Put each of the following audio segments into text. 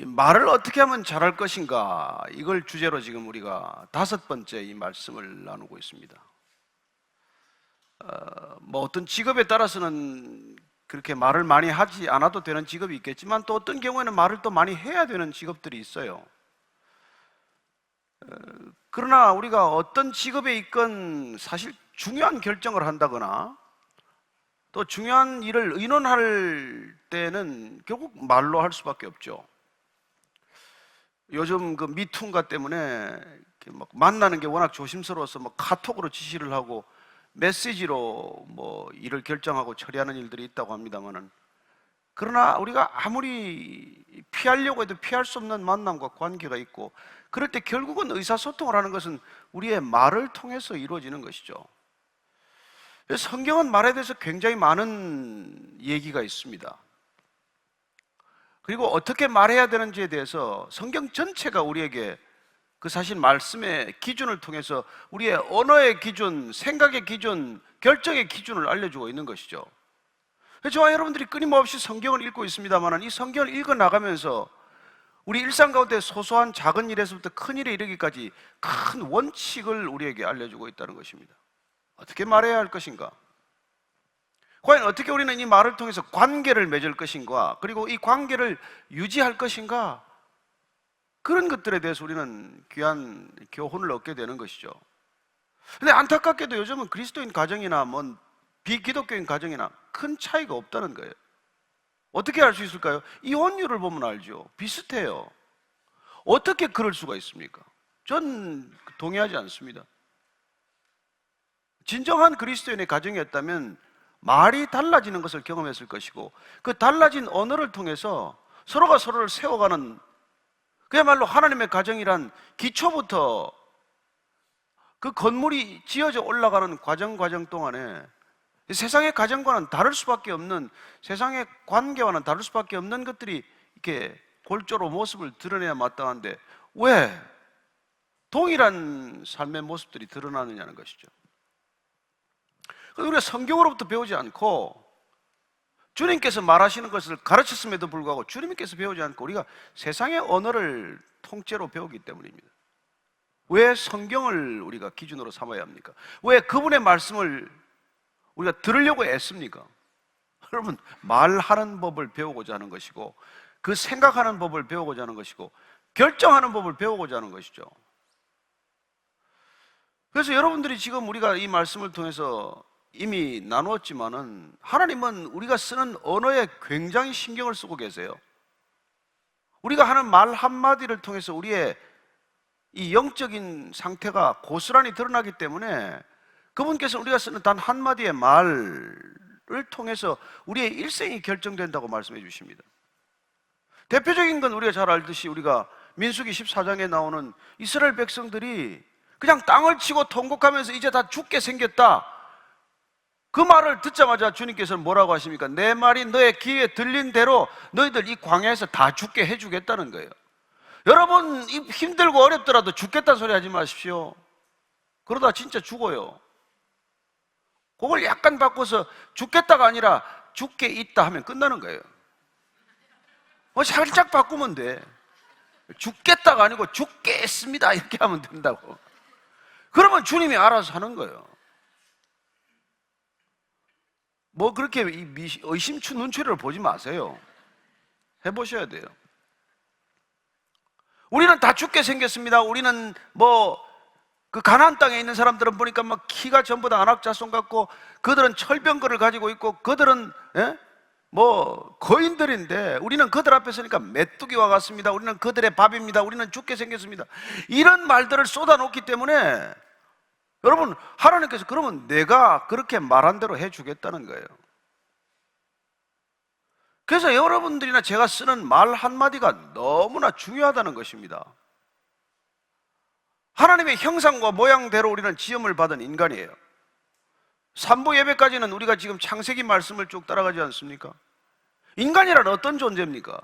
말을 어떻게 하면 잘할 것인가, 이걸 주제로 지금 우리가 5번째 이 말씀을 나누고 있습니다. 어떤 직업에 따라서는 그렇게 말을 많이 하지 않아도 되는 직업이 있겠지만, 또 어떤 경우에는 말을 또 많이 해야 되는 직업들이 있어요. 그러나 우리가 어떤 직업에 있건 사실 중요한 결정을 한다거나 또 중요한 일을 의논할 때는 결국 말로 할 수밖에 없죠. 요즘 그 미투인가 때문에 이렇게 막 만나는 게 워낙 조심스러워서 카톡으로 지시를 하고 메시지로 일을 결정하고 처리하는 일들이 있다고 합니다만은, 그러나 우리가 아무리 피하려고 해도 피할 수 없는 만남과 관계가 있고, 그럴 때 결국은 의사소통을 하는 것은 우리의 말을 통해서 이루어지는 것이죠. 성경은 말에 대해서 굉장히 많은 얘기가 있습니다. 그리고 어떻게 말해야 되는지에 대해서 성경 전체가 우리에게 그 사실 말씀의 기준을 통해서 우리의 언어의 기준, 생각의 기준, 결정의 기준을 알려주고 있는 것이죠. 저와 여러분들이 끊임없이 성경을 읽고 있습니다만, 이 성경을 읽어나가면서 우리 일상 가운데 소소한 작은 일에서부터 큰 일에 이르기까지 큰 원칙을 우리에게 알려주고 있다는 것입니다. 어떻게 말해야 할 것인가? 과연 어떻게 우리는 이 말을 통해서 관계를 맺을 것인가? 그리고 이 관계를 유지할 것인가? 그런 것들에 대해서 우리는 귀한 교훈을 얻게 되는 것이죠. 근데 안타깝게도 요즘은 그리스도인 가정이나 비기독교인 가정이나 큰 차이가 없다는 거예요. 어떻게 알 수 있을까요? 이혼율을 보면 알죠. 비슷해요. 어떻게 그럴 수가 있습니까? 전 동의하지 않습니다. 진정한 그리스도인의 가정이었다면 말이 달라지는 것을 경험했을 것이고, 그 달라진 언어를 통해서 서로가 서로를 세워가는, 그야말로 하나님의 가정이란 기초부터 그 건물이 지어져 올라가는 과정 동안에 세상의 가정과는 다를 수밖에 없는, 세상의 관계와는 다를 수밖에 없는 것들이 이렇게 골조로 모습을 드러내야 마땅한데, 왜 동일한 삶의 모습들이 드러나느냐는 것이죠. 우리가 성경으로부터 배우지 않고 주님께서 말하시는 것을 가르쳤음에도 불구하고 주님께서 배우지 않고 우리가 세상의 언어를 통째로 배우기 때문입니다. 왜 성경을 우리가 기준으로 삼아야 합니까? 왜 그분의 말씀을 우리가 들으려고 애씁니까? 여러분, 말하는 법을 배우고자 하는 것이고, 그 생각하는 법을 배우고자 하는 것이고, 결정하는 법을 배우고자 하는 것이죠. 그래서 여러분들이 지금 우리가 이 말씀을 통해서 이미 나누었지만은, 하나님은 우리가 쓰는 언어에 굉장히 신경을 쓰고 계세요. 우리가 하는 말 한마디를 통해서 우리의 이 영적인 상태가 고스란히 드러나기 때문에, 그분께서 우리가 쓰는 단 한마디의 말을 통해서 우리의 일생이 결정된다고 말씀해 주십니다. 대표적인 건 우리가 잘 알듯이, 우리가 민수기 14장에 나오는 이스라엘 백성들이 그냥 땅을 치고 통곡하면서 이제 다 죽게 생겼다, 그 말을 듣자마자 주님께서는 뭐라고 하십니까? 내 말이 너의 귀에 들린 대로 너희들 이 광야에서 다 죽게 해주겠다는 거예요. 여러분, 힘들고 어렵더라도 죽겠다는 소리 하지 마십시오. 그러다 진짜 죽어요. 그걸 약간 바꿔서 죽겠다가 아니라 죽게 있다 하면 끝나는 거예요. 살짝 바꾸면 돼. 죽겠다가 아니고 죽겠습니다 이렇게 하면 된다고. 그러면 주님이 알아서 하는 거예요. 그렇게 의심추 눈초리를 보지 마세요. 해보셔야 돼요. 우리는 다 죽게 생겼습니다. 우리는 그 가나안 땅에 있는 사람들은 보니까 키가 전부 다 안악자손 같고, 그들은 철병거를 가지고 있고, 그들은 거인들인데 우리는 그들 앞에 서니까 메뚜기와 같습니다. 우리는 그들의 밥입니다. 우리는 죽게 생겼습니다. 이런 말들을 쏟아놓기 때문에 여러분, 하나님께서 그러면 내가 그렇게 말한 대로 해주겠다는 거예요. 그래서 여러분들이나 제가 쓰는 말 한마디가 너무나 중요하다는 것입니다. 하나님의 형상과 모양대로 우리는 지음을 받은 인간이에요. 3부 예배까지는 우리가 지금 창세기 말씀을 쭉 따라가지 않습니까? 인간이란 어떤 존재입니까?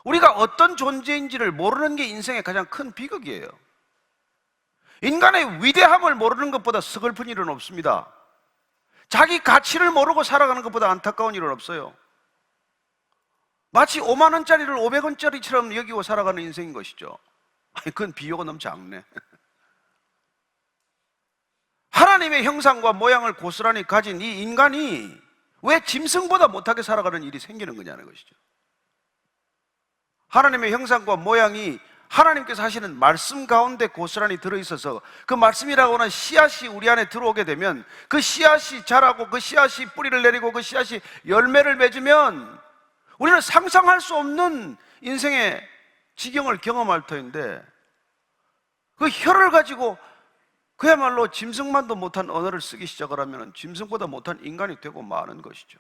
우리가 어떤 존재인지를 모르는 게 인생의 가장 큰 비극이에요. 인간의 위대함을 모르는 것보다 서글픈 일은 없습니다. 자기 가치를 모르고 살아가는 것보다 안타까운 일은 없어요. 마치 5만 원짜리를 500원짜리처럼 여기고 살아가는 인생인 것이죠. 아니, 그건 비교가 너무 작네. 하나님의 형상과 모양을 고스란히 가진 이 인간이 왜 짐승보다 못하게 살아가는 일이 생기는 거냐는 것이죠. 하나님의 형상과 모양이 하나님께서 하시는 말씀 가운데 고스란히 들어있어서 그 말씀이라고 하는 씨앗이 우리 안에 들어오게 되면 그 씨앗이 자라고 그 씨앗이 뿌리를 내리고 그 씨앗이 열매를 맺으면 우리는 상상할 수 없는 인생의 지경을 경험할 터인데, 그 혀를 가지고 그야말로 짐승만도 못한 언어를 쓰기 시작을 하면 짐승보다 못한 인간이 되고 마는 것이죠.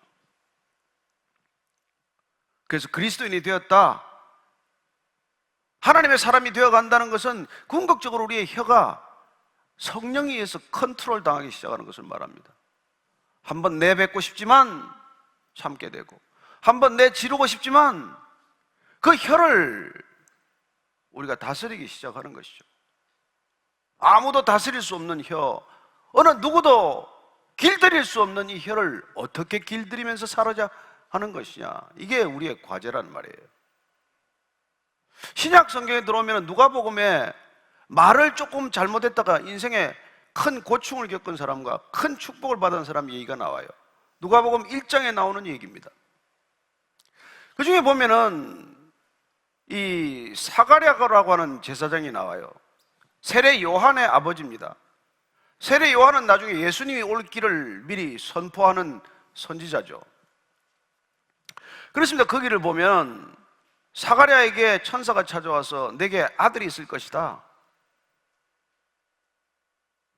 그래서 그리스도인이 되었다, 하나님의 사람이 되어간다는 것은 궁극적으로 우리의 혀가 성령에 의해서 컨트롤 당하기 시작하는 것을 말합니다. 한번 내뱉고 싶지만 참게 되고, 한번 내지르고 싶지만 그 혀를 우리가 다스리기 시작하는 것이죠. 아무도 다스릴 수 없는 혀, 어느 누구도 길들일 수 없는 이 혀를 어떻게 길들이면서 살아야 하는 것이냐, 이게 우리의 과제란 말이에요. 신약 성경에 들어오면 누가복음에 말을 조금 잘못했다가 인생에 큰 고충을 겪은 사람과 큰 축복을 받은 사람 얘기가 나와요. 누가복음 1장에 나오는 얘기입니다. 그 중에 보면은 이 사가랴라고 하는 제사장이 나와요. 세례 요한의 아버지입니다. 세례 요한은 나중에 예수님이 올 길을 미리 선포하는 선지자죠. 그렇습니다. 거기를 보면 사가랴에게 천사가 찾아와서 내게 아들이 있을 것이다,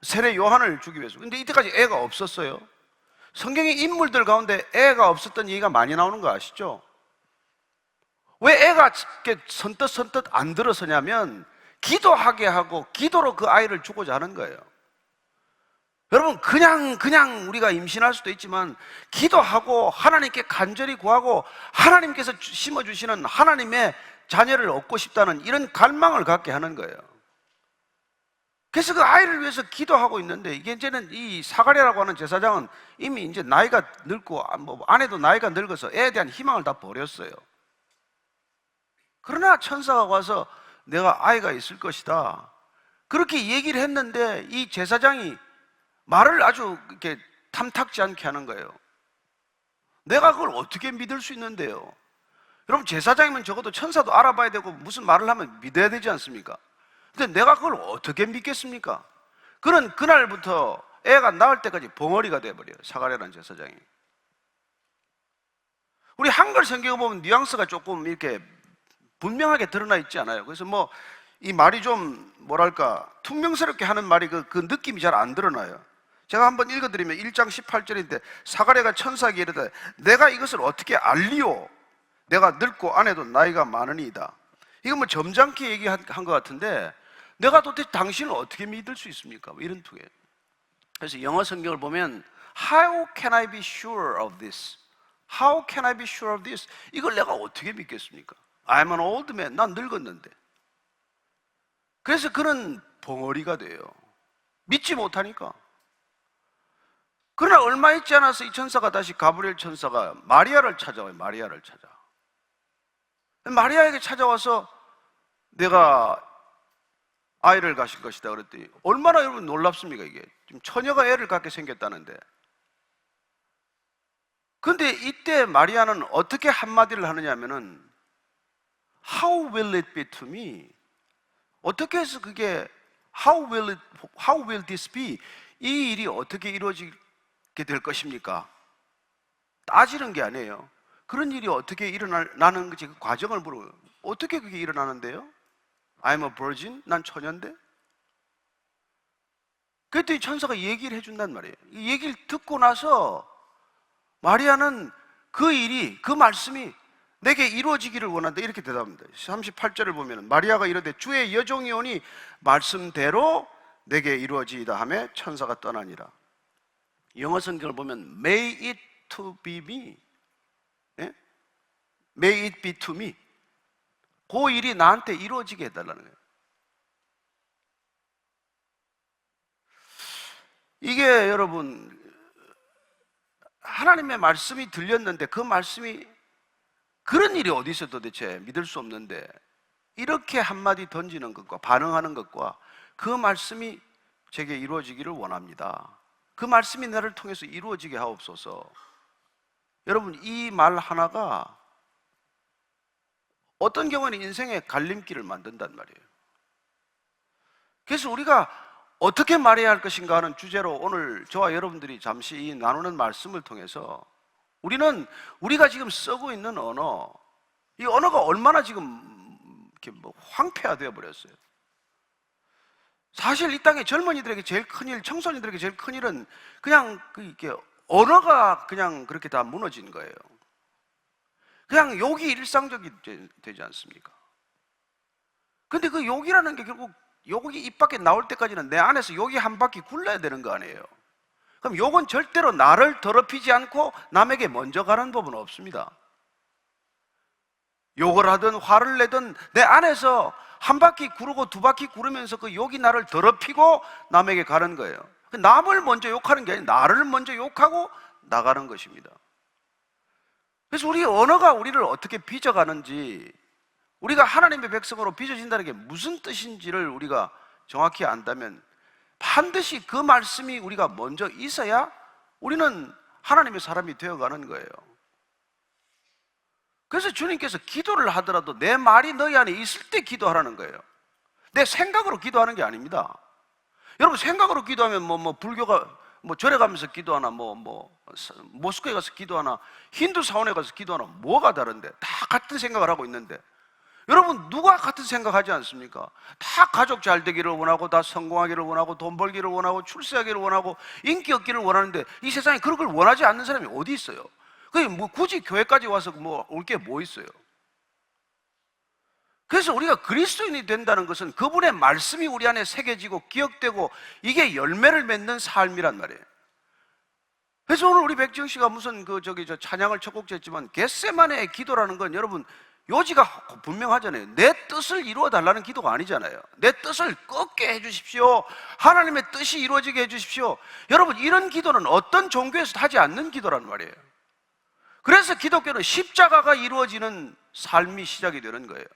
세례 요한을 주기 위해서. 근데 이때까지 애가 없었어요. 성경의 인물들 가운데 애가 없었던 얘기가 많이 나오는 거 아시죠? 왜 애가 이렇게 선뜻 안 들어서냐면 기도하게 하고 기도로 그 아이를 주고자 하는 거예요. 여러분, 그냥 우리가 임신할 수도 있지만 기도하고 하나님께 간절히 구하고 하나님께서 심어주시는 하나님의 자녀를 얻고 싶다는 이런 갈망을 갖게 하는 거예요. 그래서 그 아이를 위해서 기도하고 있는데, 이게 이제는 이 사가랴라고 하는 제사장은 이미 이제 나이가 늙고 아내도 나이가 늙어서 애에 대한 희망을 다 버렸어요. 그러나 천사가 와서 내가 아이가 있을 것이다, 그렇게 얘기를 했는데 이 제사장이 말을 아주 이렇게 탐탁지 않게 하는 거예요. 내가 그걸 어떻게 믿을 수 있는데요? 여러분, 제사장이면 적어도 천사도 알아봐야 되고 무슨 말을 하면 믿어야 되지 않습니까? 근데 내가 그걸 어떻게 믿겠습니까? 그는 그날부터 애가 낳을 때까지 벙어리가 돼버려요, 사가랴라는 제사장이. 우리 한글 성경을 보면 뉘앙스가 조금 이렇게 분명하게 드러나 있지 않아요. 그래서 이 말이 좀 뭐랄까 퉁명스럽게 하는 말이 그 느낌이 잘 안 드러나요. 제가 한번 읽어드리면 1장 18절인데 사가랴가 천사에게 이르되 내가 이것을 어떻게 알리오? 내가 늙고 아내도 나이가 많으니이다. 이거 점잖게 얘기한 것 같은데, 내가 도대체 당신을 어떻게 믿을 수 있습니까? 이런 투에. 그래서 영어 성경을 보면 How can I be sure of this? How can I be sure of this? 이걸 내가 어떻게 믿겠습니까? I'm an old man. 난 늙었는데. 그래서 그는 벙어리가 돼요. 믿지 못하니까. 그러나 얼마 있지 않아서 이 천사가 다시 가브리엘 천사가 마리아를 찾아와요. 마리아를 찾아. 마리아에게 찾아와서 내가 아이를 가질 것이다 그랬더니 얼마나 여러분 놀랍습니까? 이게 지금 처녀가 애를 갖게 생겼다는데. 근데 이때 마리아는 어떻게 한마디를 하느냐 하면은 How will it be to me? 어떻게 해서 그게 How will this be? 이 일이 어떻게 이루어지게 될 것입니까? 따지는 게 아니에요. 그런 일이 어떻게 일어나는 건지 그 과정을 물어요. 어떻게 그게 일어나는데요? I'm a virgin? 난 처녀인데? 그랬더니 천사가 얘기를 해준단 말이에요. 이 얘기를 듣고 나서 마리아는 그 일이, 그 말씀이 내게 이루어지기를 원한다, 이렇게 대답합니다. 38절을 보면 마리아가 이르되 주의 여종이 오니 말씀대로 내게 이루어지이다 하며 천사가 떠나니라. 영어 성경을 보면 May it to be me, 예? May it be to me. 그 일이 나한테 이루어지게 해달라는 거예요. 이게 여러분, 하나님의 말씀이 들렸는데 그 말씀이 그런 일이 어디 있어 도대체? 믿을 수 없는데 이렇게 한마디 던지는 것과 반응하는 것과 그 말씀이 제게 이루어지기를 원합니다. 그 말씀이 나를 통해서 이루어지게 하옵소서. 여러분, 이 말 하나가 어떤 경우에는 인생의 갈림길을 만든단 말이에요. 그래서 우리가 어떻게 말해야 할 것인가 하는 주제로 오늘 저와 여러분들이 잠시 이 나누는 말씀을 통해서 우리가 지금 쓰고 있는 언어, 이 언어가 얼마나 지금 이렇게 황폐화되어 버렸어요. 사실 이 땅의 젊은이들에게 제일 큰 일, 청소년들에게 제일 큰 일은 그냥 이렇게 언어가 그냥 그렇게 다 무너진 거예요. 그냥 욕이 일상적이 되지 않습니까? 근데 그 욕이라는 게 결국 욕이 입 밖에 나올 때까지는 내 안에서 욕이 한 바퀴 굴러야 되는 거 아니에요? 그럼 욕은 절대로 나를 더럽히지 않고 남에게 먼저 가는 법은 없습니다. 욕을 하든 화를 내든 내 안에서 한 바퀴 구르고 두 바퀴 구르면서 그 욕이 나를 더럽히고 남에게 가는 거예요. 남을 먼저 욕하는 게 아니라 나를 먼저 욕하고 나가는 것입니다. 그래서 우리 언어가 우리를 어떻게 빚어가는지, 우리가 하나님의 백성으로 빚어진다는 게 무슨 뜻인지를 우리가 정확히 안다면 반드시 그 말씀이 우리가 먼저 있어야 우리는 하나님의 사람이 되어가는 거예요. 그래서 주님께서 기도를 하더라도 내 말이 너희 안에 있을 때 기도하라는 거예요. 내 생각으로 기도하는 게 아닙니다. 여러분, 생각으로 기도하면 불교가 절에 가면서 기도하나 모스크에 가서 기도하나 힌두 사원에 가서 기도하나 뭐가 다른데? 다 같은 생각을 하고 있는데, 여러분, 누가 같은 생각하지 않습니까? 다 가족 잘 되기를 원하고, 다 성공하기를 원하고, 돈 벌기를 원하고, 출세하기를 원하고, 인기 얻기를 원하는데 이 세상에 그런 걸 원하지 않는 사람이 어디 있어요? 그게 굳이 교회까지 와서 올 게 뭐 있어요? 그래서 우리가 그리스도인이 된다는 것은 그분의 말씀이 우리 안에 새겨지고 기억되고 이게 열매를 맺는 삶이란 말이에요. 그래서 오늘 우리 백지영 씨가 무슨 저 찬양을 첫 곡 했지만 겟세마네의 기도라는 건 여러분 요지가 분명하잖아요. 내 뜻을 이루어 달라는 기도가 아니잖아요. 내 뜻을 꺾게 해주십시오. 하나님의 뜻이 이루어지게 해주십시오. 여러분, 이런 기도는 어떤 종교에서도 하지 않는 기도란 말이에요. 그래서 기독교는 십자가가 이루어지는 삶이 시작이 되는 거예요.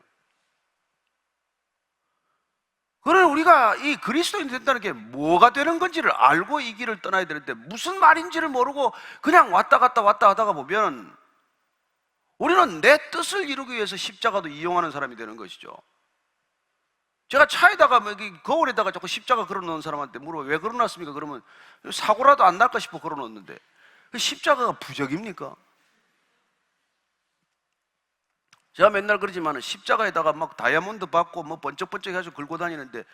그러나 우리가 이 그리스도인이 된다는 게 뭐가 되는 건지를 알고 이 길을 떠나야 되는데 무슨 말인지를 모르고 그냥 왔다 갔다 하다가 보면 우리는 내 뜻을 이루기 위해서 십자가도 이용하는 사람이 되는 것이죠. 제가 차에다가 거울에다가 자꾸 십자가 걸어놓은 사람한테 물어봐요. 왜 걸어놨습니까? 그러면 사고라도 안 날까 싶어 걸어놓는데 십자가가 부적입니까? 제가 맨날 그러지만 십자가에다가 막 다이아몬드 받고 번쩍번쩍 해가지고 걸고 다니는데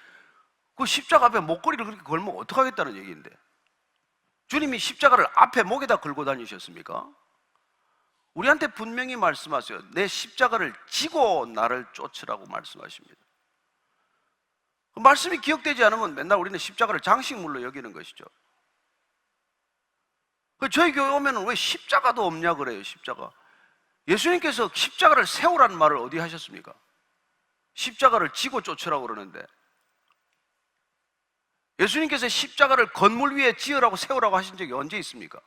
그 십자가 앞에 목걸이를 그렇게 걸면 어떡하겠다는 얘기인데, 주님이 십자가를 앞에 목에다 걸고 다니셨습니까? 우리한테 분명히 말씀하세요. 내 십자가를 지고 나를 쫓으라고 말씀하십니다. 그 말씀이 기억되지 않으면 맨날 우리는 십자가를 장식물로 여기는 것이죠. 저희 교회 오면 왜 십자가도 없냐 그래요. 십자가. 예수님께서 십자가를 세우라는 말을 어디 하셨습니까? 십자가를 지고 쫓으라고 그러는데, 예수님께서 십자가를 건물 위에 지으라고 세우라고 하신 적이 언제 있습니까?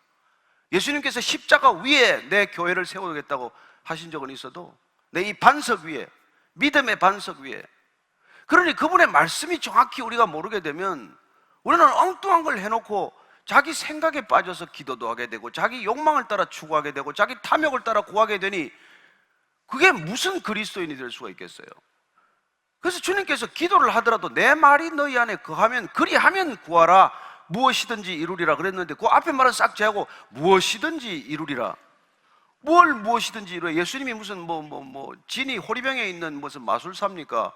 예수님께서 십자가 위에 내 교회를 세우겠다고 하신 적은 있어도 내 이 반석 위에, 믿음의 반석 위에. 그러니 그분의 말씀이 정확히 우리가 모르게 되면 우리는 엉뚱한 걸 해놓고 자기 생각에 빠져서 기도도 하게 되고 자기 욕망을 따라 추구하게 되고 자기 탐욕을 따라 구하게 되니 그게 무슨 그리스도인이 될 수가 있겠어요? 그래서 주님께서 기도를 하더라도 내 말이 너희 안에 거하면, 그리하면 구하라, 무엇이든지 이루리라 그랬는데 그 앞에 말은 싹 제하고 무엇이든지 이루리라. 뭘 무엇이든지 이루어? 예수님이 무슨 진이 호리병에 있는 무슨 마술사입니까?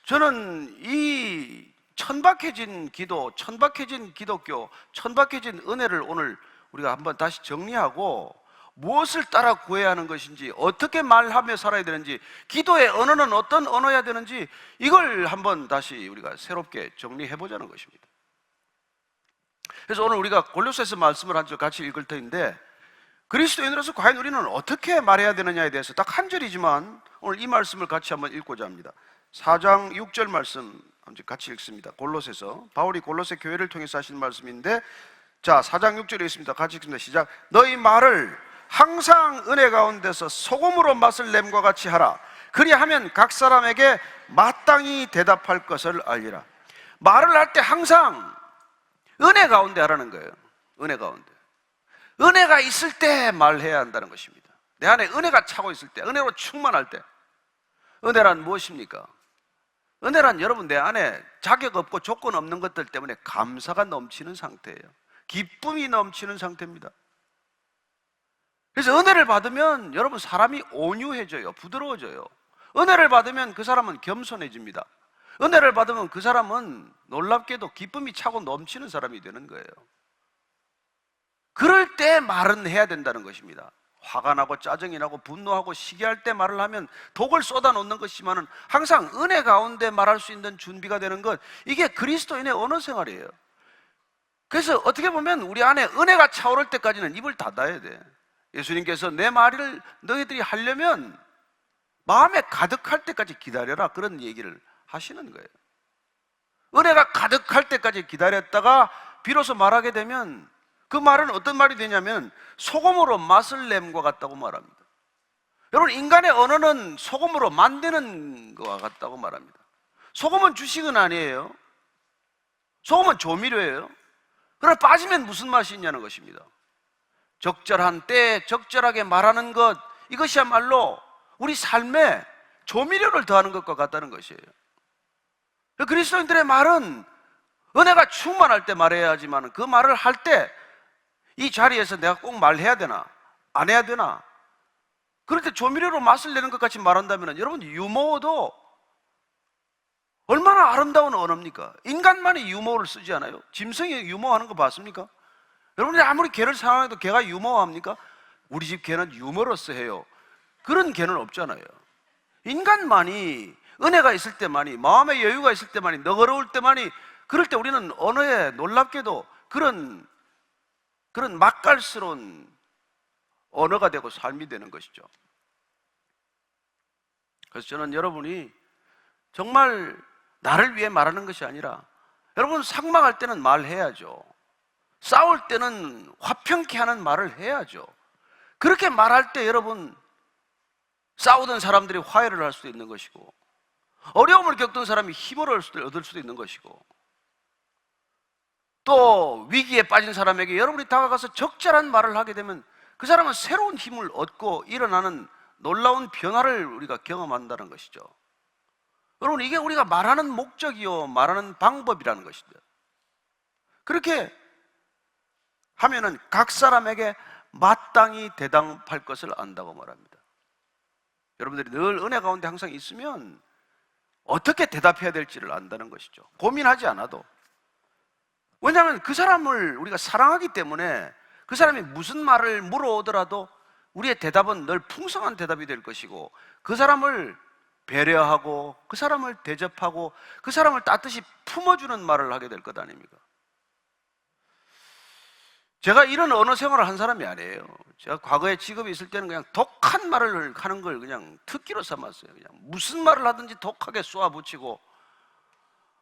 저는 이 천박해진 기도, 천박해진 기독교, 천박해진 은혜를 오늘 우리가 한번 다시 정리하고 무엇을 따라 구해야 하는 것인지, 어떻게 말하며 살아야 되는지, 기도의 언어는 어떤 언어여야 되는지 이걸 한번 다시 우리가 새롭게 정리해 보자는 것입니다. 그래서 오늘 우리가 골로새서 말씀을 한 절 같이 읽을 터인데, 그리스도인으로서 과연 우리는 어떻게 말해야 되느냐에 대해서 딱 한 절이지만 오늘 이 말씀을 같이 한번 읽고자 합니다. 4장 6절 말씀 같이 읽습니다. 골로새서, 바울이 골로새 교회를 통해서 하신 말씀인데, 자 4장 6절에 있습니다. 같이 읽습니다. 시작. 너희 말을 항상 은혜 가운데서 소금으로 맛을 냄과 같이 하라. 그리하면 각 사람에게 마땅히 대답할 것을 알리라. 말을 할 때 항상 은혜 가운데 하라는 거예요. 은혜 가운데. 은혜가 있을 때 말해야 한다는 것입니다. 내 안에 은혜가 차고 있을 때, 은혜로 충만할 때. 은혜란 무엇입니까? 은혜란 여러분 내 안에 자격 없고 조건 없는 것들 때문에 감사가 넘치는 상태예요. 기쁨이 넘치는 상태입니다. 그래서 은혜를 받으면 여러분 사람이 온유해져요. 부드러워져요. 은혜를 받으면 그 사람은 겸손해집니다. 은혜를 받으면 그 사람은 놀랍게도 기쁨이 차고 넘치는 사람이 되는 거예요. 그럴 때 말은 해야 된다는 것입니다. 화가 나고 짜증이 나고 분노하고 시기할 때 말을 하면 독을 쏟아놓는 것이지만은 항상 은혜 가운데 말할 수 있는 준비가 되는 것, 이게 그리스도인의 언어 생활이에요. 그래서 어떻게 보면 우리 안에 은혜가 차오를 때까지는 입을 닫아야 돼. 예수님께서 내 말을 너희들이 하려면 마음에 가득할 때까지 기다려라, 그런 얘기를 하시는 거예요. 은혜가 가득할 때까지 기다렸다가 비로소 말하게 되면 그 말은 어떤 말이 되냐면 소금으로 맛을 냄과 같다고 말합니다. 여러분, 인간의 언어는 소금으로 만드는 것과 같다고 말합니다. 소금은 주식은 아니에요. 소금은 조미료예요. 그러나 빠지면 무슨 맛이 있냐는 것입니다. 적절한 때에 적절하게 말하는 것, 이것이야말로 우리 삶에 조미료를 더하는 것과 같다는 것이에요. 그리스도인들의 말은 은혜가 충만할 때 말해야 하지만 그 말을 할 때 이 자리에서 내가 꼭 말해야 되나 안 해야 되나, 그럴 때 조미료로 맛을 내는 것 같이 말한다면 여러분, 유머도 얼마나 아름다운 언어입니까? 인간만이 유머를 쓰지 않아요? 짐승이 유머하는 거 봤습니까? 여러분이 아무리 개를 사랑해도 개가 유머합니까? 우리 집 개는 유머러스 해요. 그런 개는 없잖아요. 인간만이 은혜가 있을 때만이, 마음의 여유가 있을 때만이, 너그러울 때만이, 그럴 때 우리는 언어에 놀랍게도 그런 맛깔스러운 언어가 되고 삶이 되는 것이죠. 그래서 저는 여러분이 정말 나를 위해 말하는 것이 아니라, 여러분 상망할 때는 말해야죠. 싸울 때는 화평케 하는 말을 해야죠. 그렇게 말할 때 여러분, 싸우던 사람들이 화해를 할 수도 있는 것이고, 어려움을 겪던 사람이 힘을 얻을 수도 있는 것이고, 또 위기에 빠진 사람에게 여러분이 다가가서 적절한 말을 하게 되면 그 사람은 새로운 힘을 얻고 일어나는 놀라운 변화를 우리가 경험한다는 것이죠. 여러분, 이게 우리가 말하는 목적이요, 말하는 방법이라는 것입니다. 그렇게 하면은 각 사람에게 마땅히 대답할 것을 안다고 말합니다. 여러분들이 늘 은혜 가운데 항상 있으면 어떻게 대답해야 될지를 안다는 것이죠. 고민하지 않아도. 왜냐하면 그 사람을 우리가 사랑하기 때문에 그 사람이 무슨 말을 물어오더라도 우리의 대답은 늘 풍성한 대답이 될 것이고, 그 사람을 배려하고 그 사람을 대접하고 그 사람을 따뜻이 품어주는 말을 하게 될 것 아닙니까? 제가 이런 언어 생활을 한 사람이 아니에요. 제가 과거에 직업이 있을 때는 그냥 독한 말을 하는 걸 그냥 특기로 삼았어요. 그냥 무슨 말을 하든지 독하게 쏘아붙이고,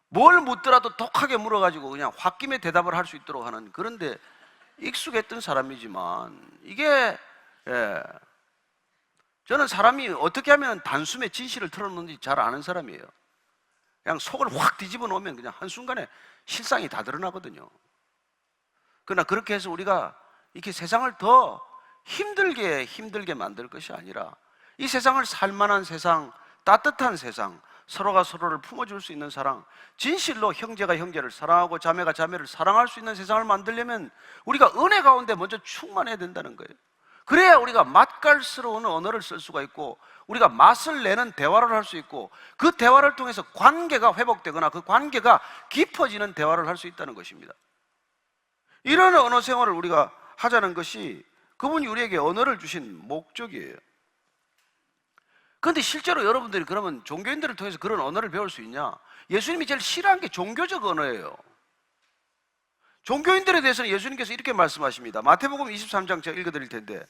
뭘 묻더라도 독하게 물어가지고 그냥 홧김에 대답을 할 수 있도록 하는, 그런데 익숙했던 사람이지만 이게 저는 사람이 어떻게 하면 단숨에 진실을 털어놓는지 잘 아는 사람이에요. 그냥 속을 확 뒤집어 놓으면 그냥 한순간에 실상이 다 드러나거든요. 그러나 그렇게 해서 우리가 이렇게 세상을 더 힘들게 만들 것이 아니라, 이 세상을 살만한 세상, 따뜻한 세상, 서로가 서로를 품어줄 수 있는 사랑, 진실로 형제가 형제를 사랑하고 자매가 자매를 사랑할 수 있는 세상을 만들려면 우리가 은혜 가운데 먼저 충만해야 된다는 거예요. 그래야 우리가 맛깔스러운 언어를 쓸 수가 있고, 우리가 맛을 내는 대화를 할 수 있고, 그 대화를 통해서 관계가 회복되거나 그 관계가 깊어지는 대화를 할 수 있다는 것입니다. 이런 언어 생활을 우리가 하자는 것이 그분이 우리에게 언어를 주신 목적이에요. 그런데 실제로 여러분들이 그러면 종교인들을 통해서 그런 언어를 배울 수 있냐? 예수님이 제일 싫어한 게 종교적 언어예요. 종교인들에 대해서는 예수님께서 이렇게 말씀하십니다. 마태복음 23장 제가 읽어드릴 텐데,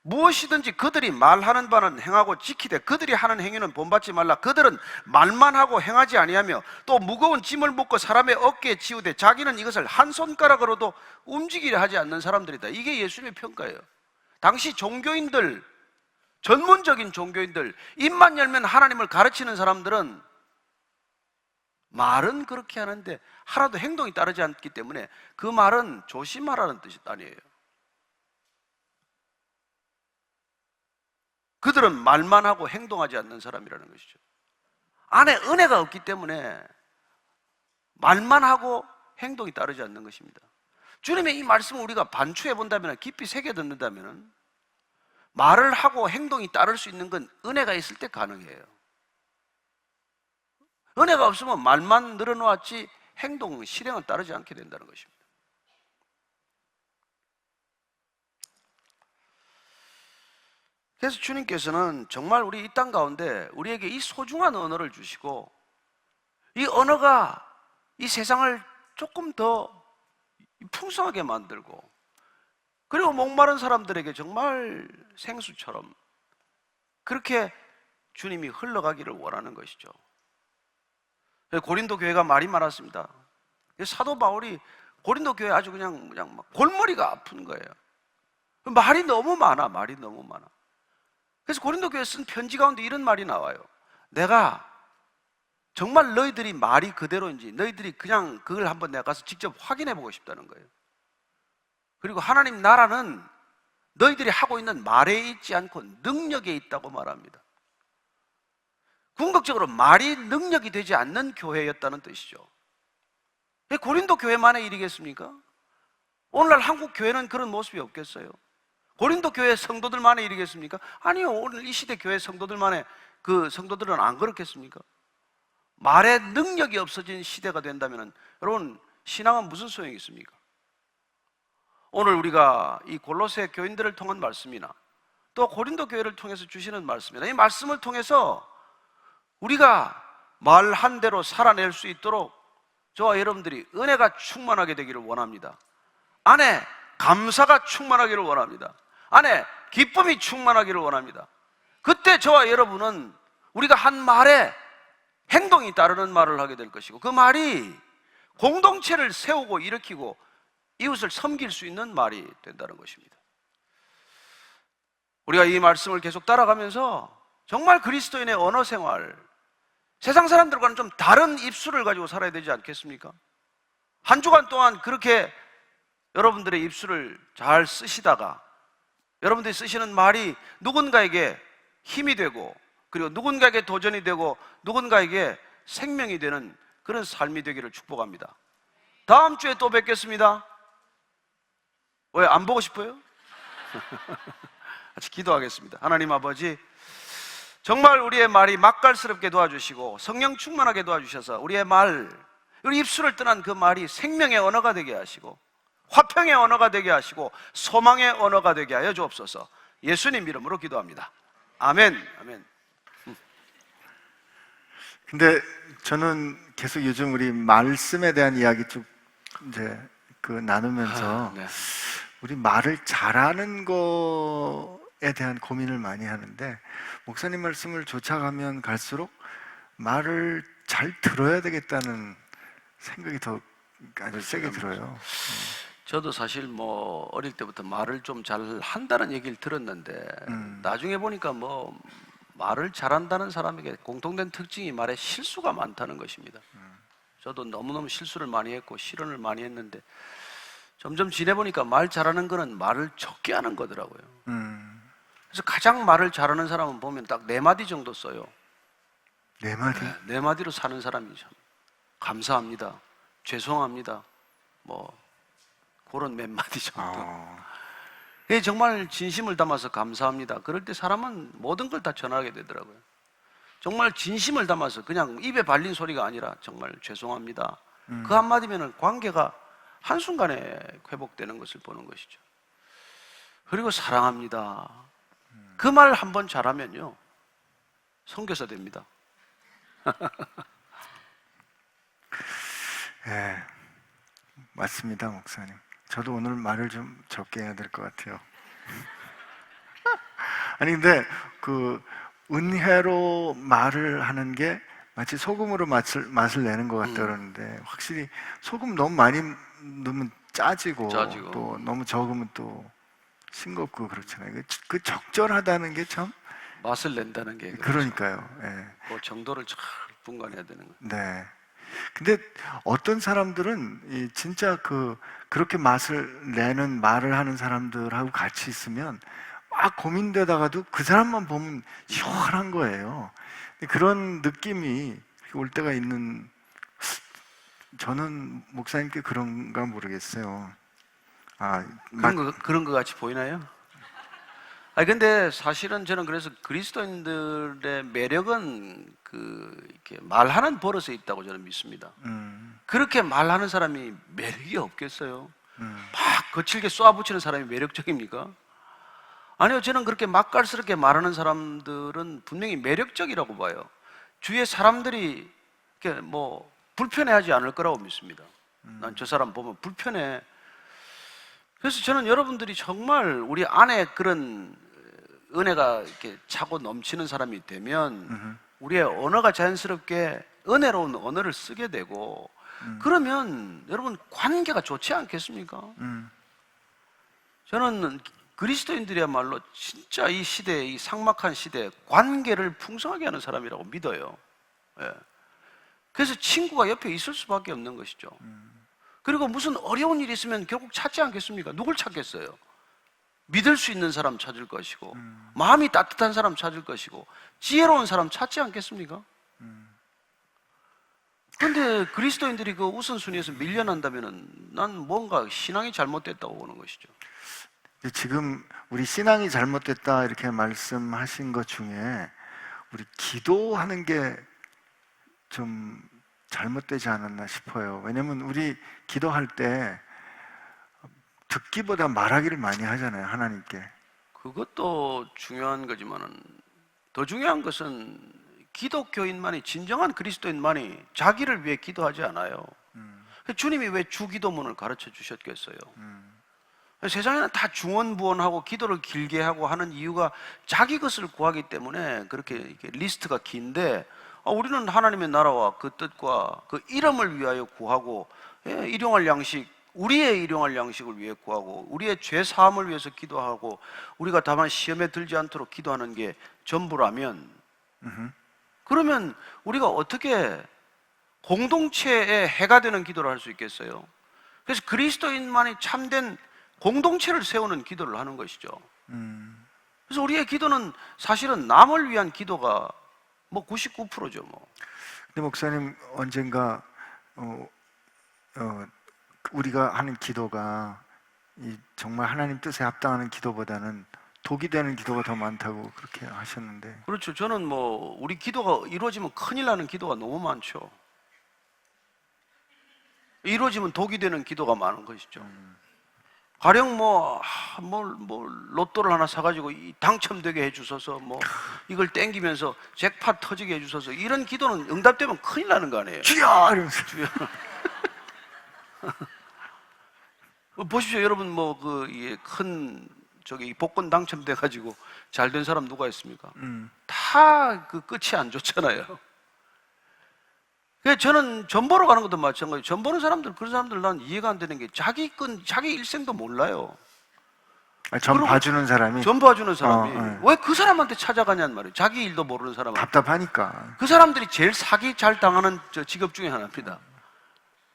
무엇이든지 그들이 말하는 바는 행하고 지키되 그들이 하는 행위는 본받지 말라. 그들은 말만 하고 행하지 아니하며 또 무거운 짐을 묶고 사람의 어깨에 지우되 자기는 이것을 한 손가락으로도 움직이려 하지 않는 사람들이다. 이게 예수님의 평가예요. 당시 종교인들, 전문적인 종교인들, 입만 열면 하나님을 가르치는 사람들은 말은 그렇게 하는데 하나도 행동이 따르지 않기 때문에 그 말은 조심하라는 뜻이 아니에요. 그들은 말만 하고 행동하지 않는 사람이라는 것이죠. 안에 은혜가 없기 때문에 말만 하고 행동이 따르지 않는 것입니다. 주님의 이 말씀을 우리가 반추해 본다면, 깊이 새겨 듣는다면, 말을 하고 행동이 따를 수 있는 건 은혜가 있을 때 가능해요. 은혜가 없으면 말만 늘어놓았지 행동, 실행은 따르지 않게 된다는 것입니다. 그래서 주님께서는 정말 우리 이 땅 가운데 우리에게 이 소중한 언어를 주시고, 이 언어가 이 세상을 조금 더 풍성하게 만들고, 그리고 목마른 사람들에게 정말 생수처럼 그렇게 주님이 흘러가기를 원하는 것이죠. 고린도 교회가 말이 많았습니다. 사도 바울이 고린도 교회 아주 그냥 막 골머리가 아픈 거예요. 말이 너무 많아. 그래서 고린도 교회 쓴 편지 가운데 이런 말이 나와요. 내가 정말 너희들이 말이 그대로인지, 너희들이 그냥 그걸 한번 내가 가서 직접 확인해 보고 싶다는 거예요. 그리고 하나님 나라는 너희들이 하고 있는 말에 있지 않고 능력에 있다고 말합니다. 궁극적으로 말이 능력이 되지 않는 교회였다는 뜻이죠. 고린도 교회만의 일이겠습니까? 오늘날 한국 교회는 그런 모습이 없겠어요? 고린도 교회 성도들만의 일이겠습니까? 아니요. 오늘 이 시대 교회 성도들만의 그 성도들은 안 그렇겠습니까? 말의 능력이 없어진 시대가 된다면 여러분, 신앙은 무슨 소용이 있습니까? 오늘 우리가 이 골로새 교인들을 통한 말씀이나 또 고린도 교회를 통해서 주시는 말씀이나 이 말씀을 통해서 우리가 말한 대로 살아낼 수 있도록 저와 여러분들이 은혜가 충만하게 되기를 원합니다. 안에 감사가 충만하기를 원합니다. 안에 기쁨이 충만하기를 원합니다. 그때 저와 여러분은 우리가 한 말에 행동이 따르는 말을 하게 될 것이고, 그 말이 공동체를 세우고 일으키고 이웃을 섬길 수 있는 말이 된다는 것입니다. 우리가 이 말씀을 계속 따라가면서 정말 그리스도인의 언어 생활, 세상 사람들과는 좀 다른 입술을 가지고 살아야 되지 않겠습니까? 한 주간 동안 그렇게 여러분들의 입술을 잘 쓰시다가 여러분들이 쓰시는 말이 누군가에게 힘이 되고, 그리고 누군가에게 도전이 되고, 누군가에게 생명이 되는 그런 삶이 되기를 축복합니다. 다음 주에 또 뵙겠습니다. 왜 안 보고 싶어요? 같이 기도하겠습니다. 하나님 아버지, 정말 우리의 말이 맛깔스럽게 도와주시고 성령 충만하게 도와주셔서 우리의 말, 우리 입술을 떠난 그 말이 생명의 언어가 되게 하시고 화평의 언어가 되게 하시고 소망의 언어가 되게 하여 주옵소서. 예수님 이름으로 기도합니다. 아멘. 아멘. 근데 저는 계속 요즘 우리 말씀에 대한 이야기 쭉 이제 나누면서 네. 우리 말을 잘하는 거에 대한 고민을 많이 하는데, 목사님 말씀을 쫓아가면 갈수록 말을 잘 들어야 되겠다는 생각이 더 아주 세게 들어요. 저도 사실 뭐 어릴 때부터 말을 좀 잘 한다는 얘기를 들었는데 나중에 보니까 뭐 말을 잘한다는 사람에게 공통된 특징이 말에 실수가 많다는 것입니다. 저도 너무너무 실수를 많이 했고 실언을 많이 했는데 점점 지내보니까 말 잘하는 거는 말을 적게 하는 거더라고요. 그래서 가장 말을 잘하는 사람은 보면 딱 4마디 정도 써요. 4마디? 네, 4마디로 사는 사람이 참 감사합니다, 죄송합니다, 뭐 그런 몇 마디 정도. 정말 진심을 담아서 감사합니다. 그럴 때 사람은 모든 걸 다 전하게 되더라고요. 정말 진심을 담아서 그냥 입에 발린 소리가 아니라 정말 죄송합니다. 그 한마디면 관계가 한순간에 회복되는 것을 보는 것이죠. 그리고 사랑합니다. 그 말 한 번 잘하면요 선교사 됩니다. 네, 맞습니다, 목사님. 저도 오늘 말을 좀 적게 해야 될 것 같아요. 아니 근데 은혜로 말을 하는 게 마치 소금으로 맛을 내는 것 같다 그러는데, 확실히 소금 너무 많이 넣으면 짜지고 또 너무 적으면 또 싱겁고 그렇잖아요. 그 적절하다는 게 참 맛을 낸다는 게 그렇죠. 그러니까요. 예. 그 정도를 잘 분간해야 되는 거예요. 네. 근데 어떤 사람들은 진짜 그렇게 맛을 내는 말을 하는 사람들하고 같이 있으면 막 고민되다가도 그 사람만 보면 시원한 거예요. 근데 그런 느낌이 올 때가 있는, 저는 목사님께 그런가 모르겠어요. 그런 거 같이 보이나요? 아니 근데 사실은 저는 그래서 그리스도인들의 매력은 이렇게 말하는 버릇에 있다고 저는 믿습니다. 그렇게 말하는 사람이 매력이 없겠어요? 막 거칠게 쏘아붙이는 사람이 매력적입니까? 아니요, 저는 그렇게 맛깔스럽게 말하는 사람들은 분명히 매력적이라고 봐요. 주위의 사람들이 이렇게 뭐 불편해하지 않을 거라고 믿습니다. 난 저 사람 보면 불편해. 그래서 저는 여러분들이 정말 우리 안에 그런 은혜가 이렇게 차고 넘치는 사람이 되면 우리의 언어가 자연스럽게 은혜로운 언어를 쓰게 되고 그러면 여러분 관계가 좋지 않겠습니까? 저는 그리스도인들이야말로 진짜 이 시대에, 이 삭막한 시대에 관계를 풍성하게 하는 사람이라고 믿어요. 예. 그래서 친구가 옆에 있을 수밖에 없는 것이죠. 그리고 무슨 어려운 일이 있으면 결국 찾지 않겠습니까? 누굴 찾겠어요? 믿을 수 있는 사람 찾을 것이고 마음이 따뜻한 사람 찾을 것이고 지혜로운 사람 찾지 않겠습니까? 그런데 그리스도인들이 그 우선순위에서 밀려난다면 난 뭔가 신앙이 잘못됐다고 보는 것이죠. 지금 우리 신앙이 잘못됐다 이렇게 말씀하신 것 중에 우리 기도하는 게 좀 잘못되지 않았나 싶어요. 왜냐면 우리 기도할 때 듣기보다 말하기를 많이 하잖아요, 하나님께. 그것도 중요한 거지만은 더 중요한 것은 기독교인만이, 진정한 그리스도인만이 자기를 위해 기도하지 않아요. 주님이 왜 주기도문을 가르쳐 주셨겠어요? 세상에는 다 중언부언하고 기도를 길게 하고 하는 이유가 자기 것을 구하기 때문에 그렇게 리스트가 긴데, 우리는 하나님의 나라와 그 뜻과 그 이름을 위하여 구하고, 일용할 양식, 우리의 일용할 양식을 위해 구하고, 우리의 죄 사함을 위해서 기도하고, 우리가 다만 시험에 들지 않도록 기도하는 게 전부라면, 그러면 우리가 어떻게 공동체에 해가 되는 기도를 할 수 있겠어요? 그래서 그리스도인만이 참된 공동체를 세우는 기도를 하는 것이죠. 그래서 우리의 기도는 사실은 남을 위한 기도가 뭐 99%죠. 뭐. 근데 목사님, 언젠가 우리가 하는 기도가 정말 하나님 뜻에 합당하는 기도보다는 독이 되는 기도가 더 많다고 그렇게 하셨는데. 그렇죠. 저는 뭐 우리 기도가 이루어지면 큰일 나는 기도가 너무 많죠. 이루어지면 독이 되는 기도가 많은 것이죠. 가령 로또를 하나 사가지고 당첨되게 해주셔서 이걸 땡기면서 잭팟 터지게 해주셔서, 이런 기도는 응답되면 큰일 나는 거 아니에요? 주여! 이러면서. 주여. 보십시오, 여러분, 큰 복권 당첨돼가지고 잘 된 사람 누가 있습니까? 다 그 끝이 안 좋잖아요. 그래서 저는 전 보러 가는 것도 마찬가지예요. 전 보는 사람들, 그런 사람들 난 이해가 안 되는 게 자기 일생도 몰라요. 전 봐주는 사람이? 전 봐주는 사람이 왜 그 사람한테 찾아가냐는 말이에요. 자기 일도 모르는 사람한테. 답답하니까. 그 사람들이 제일 사기 잘 당하는 직업 중에 하나입니다.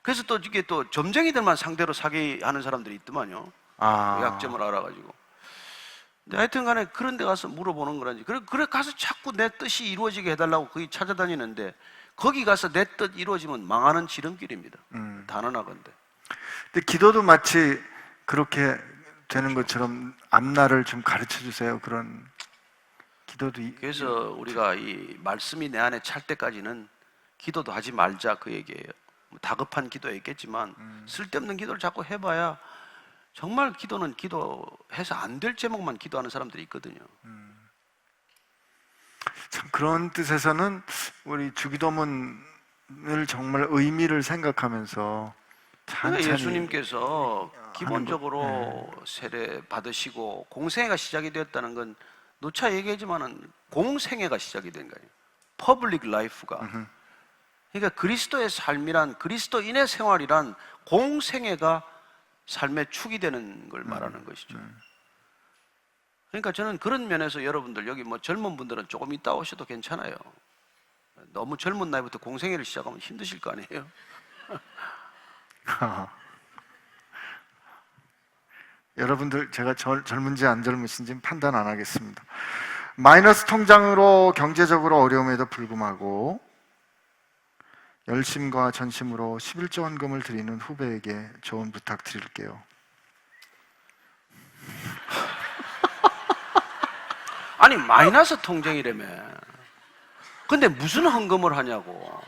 그래서 또 이게 또 점쟁이들만 상대로 사기하는 사람들이 있더만요. 약점을 알아가지고. 근데 하여튼 간에 그런 데 가서 물어보는 거라지. 그래 가서 자꾸 내 뜻이 이루어지게 해달라고 거기 찾아다니는데, 거기 가서 내 뜻 이루어지면 망하는 지름길입니다. 단언하건대. 근데 기도도 마치 그렇게 되는 것처럼 앞날을 좀 가르쳐 주세요. 그런 기도도. 그래서 우리가 이 말씀이 내 안에 찰 때까지는 기도도 하지 말자, 그 얘기예요. 다급한 기도에 있겠지만 쓸데없는 기도를 자꾸 해봐야 정말 기도는 기도해서 안 될 제목만 기도하는 사람들이 있거든요. 참 그런 뜻에서는 우리 주기도문을 정말 의미를 생각하면서 찬찬히. 예수님께서 기본적으로 세례 받으시고 공생애가 시작이 되었다는 건 누차 얘기하지만은 공생애가 시작이 된 거예요. 퍼블릭 라이프가. 그러니까 그리스도의 삶이란, 그리스도인의 생활이란 공생애가 삶의 축이 되는 걸 말하는 것이죠. 그러니까 저는 그런 면에서 여러분들 여기 뭐 젊은 분들은 조금 이따 오셔도 괜찮아요. 너무 젊은 나이부터 공생애를 시작하면 힘드실 거 아니에요? 여러분들 제가 젊은지 안 젊으신지 판단 안 하겠습니다. 마이너스 통장으로 경제적으로 어려움에도 불구하고 열심과 전심으로 11조 원금을 드리는 후배에게 조언 부탁드릴게요. 아니 마이너스 통장이라며. 근데 무슨 헌금을 하냐고.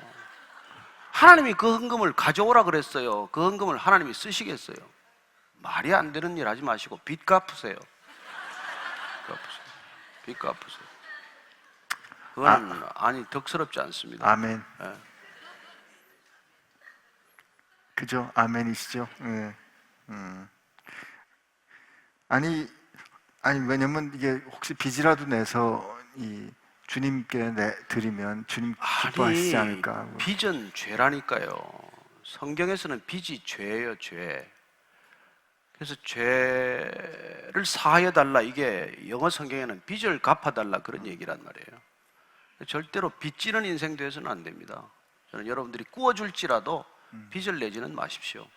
하나님이 그 헌금을 가져오라 그랬어요. 그 헌금을 하나님이 쓰시겠어요? 말이 안 되는 일 하지 마시고 빚 갚으세요. 빚 갚으세요. 그건 아니 덕스럽지 않습니다. 아멘. 예. 그죠? 아멘이시죠? 네. 아니 왜냐면 이게 혹시 빚이라도 내서 이 주님께 드리면 주님 기뻐하시지 않을까? 빚은 죄라니까요. 성경에서는 빚이 죄예요, 죄. 그래서 죄를 사하여 달라, 이게 영어 성경에는 빚을 갚아 달라 그런 얘기란 말이에요. 절대로 빚지는 인생 되어서는 안 됩니다. 저는 여러분들이 구워줄지라도 빚을 내지는 마십시오.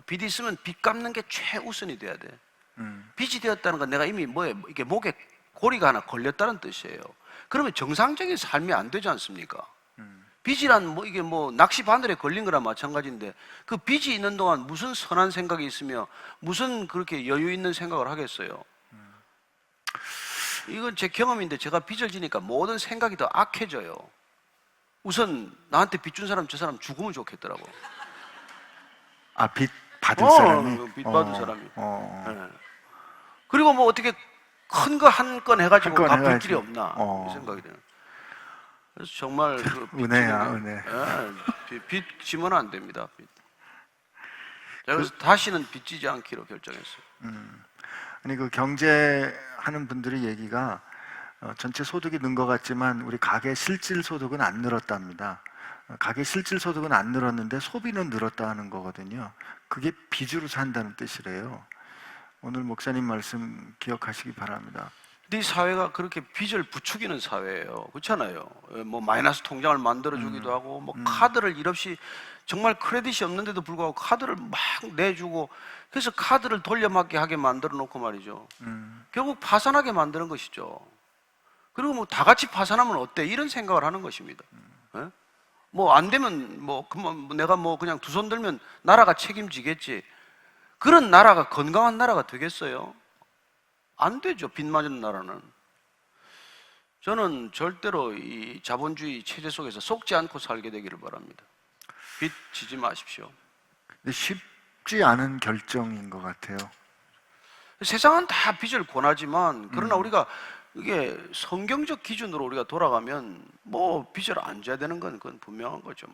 빚이 있으면 빚 갚는 게 최우선이 돼야 돼. 빚이 되었다는 건 내가 이미 이게 목에 고리가 하나 걸렸다는 뜻이에요. 그러면 정상적인 삶이 안 되지 않습니까? 빚이란 이게 낚시 바늘에 걸린 거랑 마찬가지인데 그 빚이 있는 동안 무슨 선한 생각이 있으며 무슨 그렇게 여유 있는 생각을 하겠어요? 이건 제 경험인데 제가 빚을 지니까 모든 생각이 더 악해져요. 우선 나한테 빚 준 사람 저 사람 죽으면 좋겠더라고. 아, 빚 받은 사람이? 빚 받은 사람이. 네. 그리고 어떻게 큰 거 한 건 해가지고 갚을 길이 없나 이 생각이 드는. 그래서 정말 그 은혜야, 은혜. 빚 지면 안 됩니다. 그래서 다시는 빚지지 않기로 결정했어요. 아니 그 경제하는 분들의 얘기가 전체 소득이 는 것 같지만 우리 가계 실질 소득은 안 늘었답니다. 가계 실질 소득은 안 늘었는데 소비는 늘었다 하는 거거든요. 그게 빚으로 산다는 뜻이래요. 오늘 목사님 말씀 기억하시기 바랍니다. 이 사회가 그렇게 빚을 부추기는 사회예요. 그렇잖아요. 마이너스 통장을 만들어주기도 하고 카드를 일 없이 정말 크레딧이 없는데도 불구하고 카드를 막 내주고 그래서 카드를 돌려막게 하게 만들어 놓고 말이죠. 결국 파산하게 만드는 것이죠. 그리고 다 같이 파산하면 어때? 이런 생각을 하는 것입니다. 안 되면 내가 그냥 두 손 들면 나라가 책임지겠지. 그런 나라가 건강한 나라가 되겠어요? 안 되죠. 빚 맞은 나라는. 저는 절대로 이 자본주의 체제 속에서 속지 않고 살게 되기를 바랍니다. 빚 지지 마십시오. 근데 쉽지 않은 결정인 것 같아요. 세상은 다 빚을 권하지만 그러나 우리가 이게 성경적 기준으로 우리가 돌아가면 빚을 안 져야 되는 건 그건 분명한 거죠.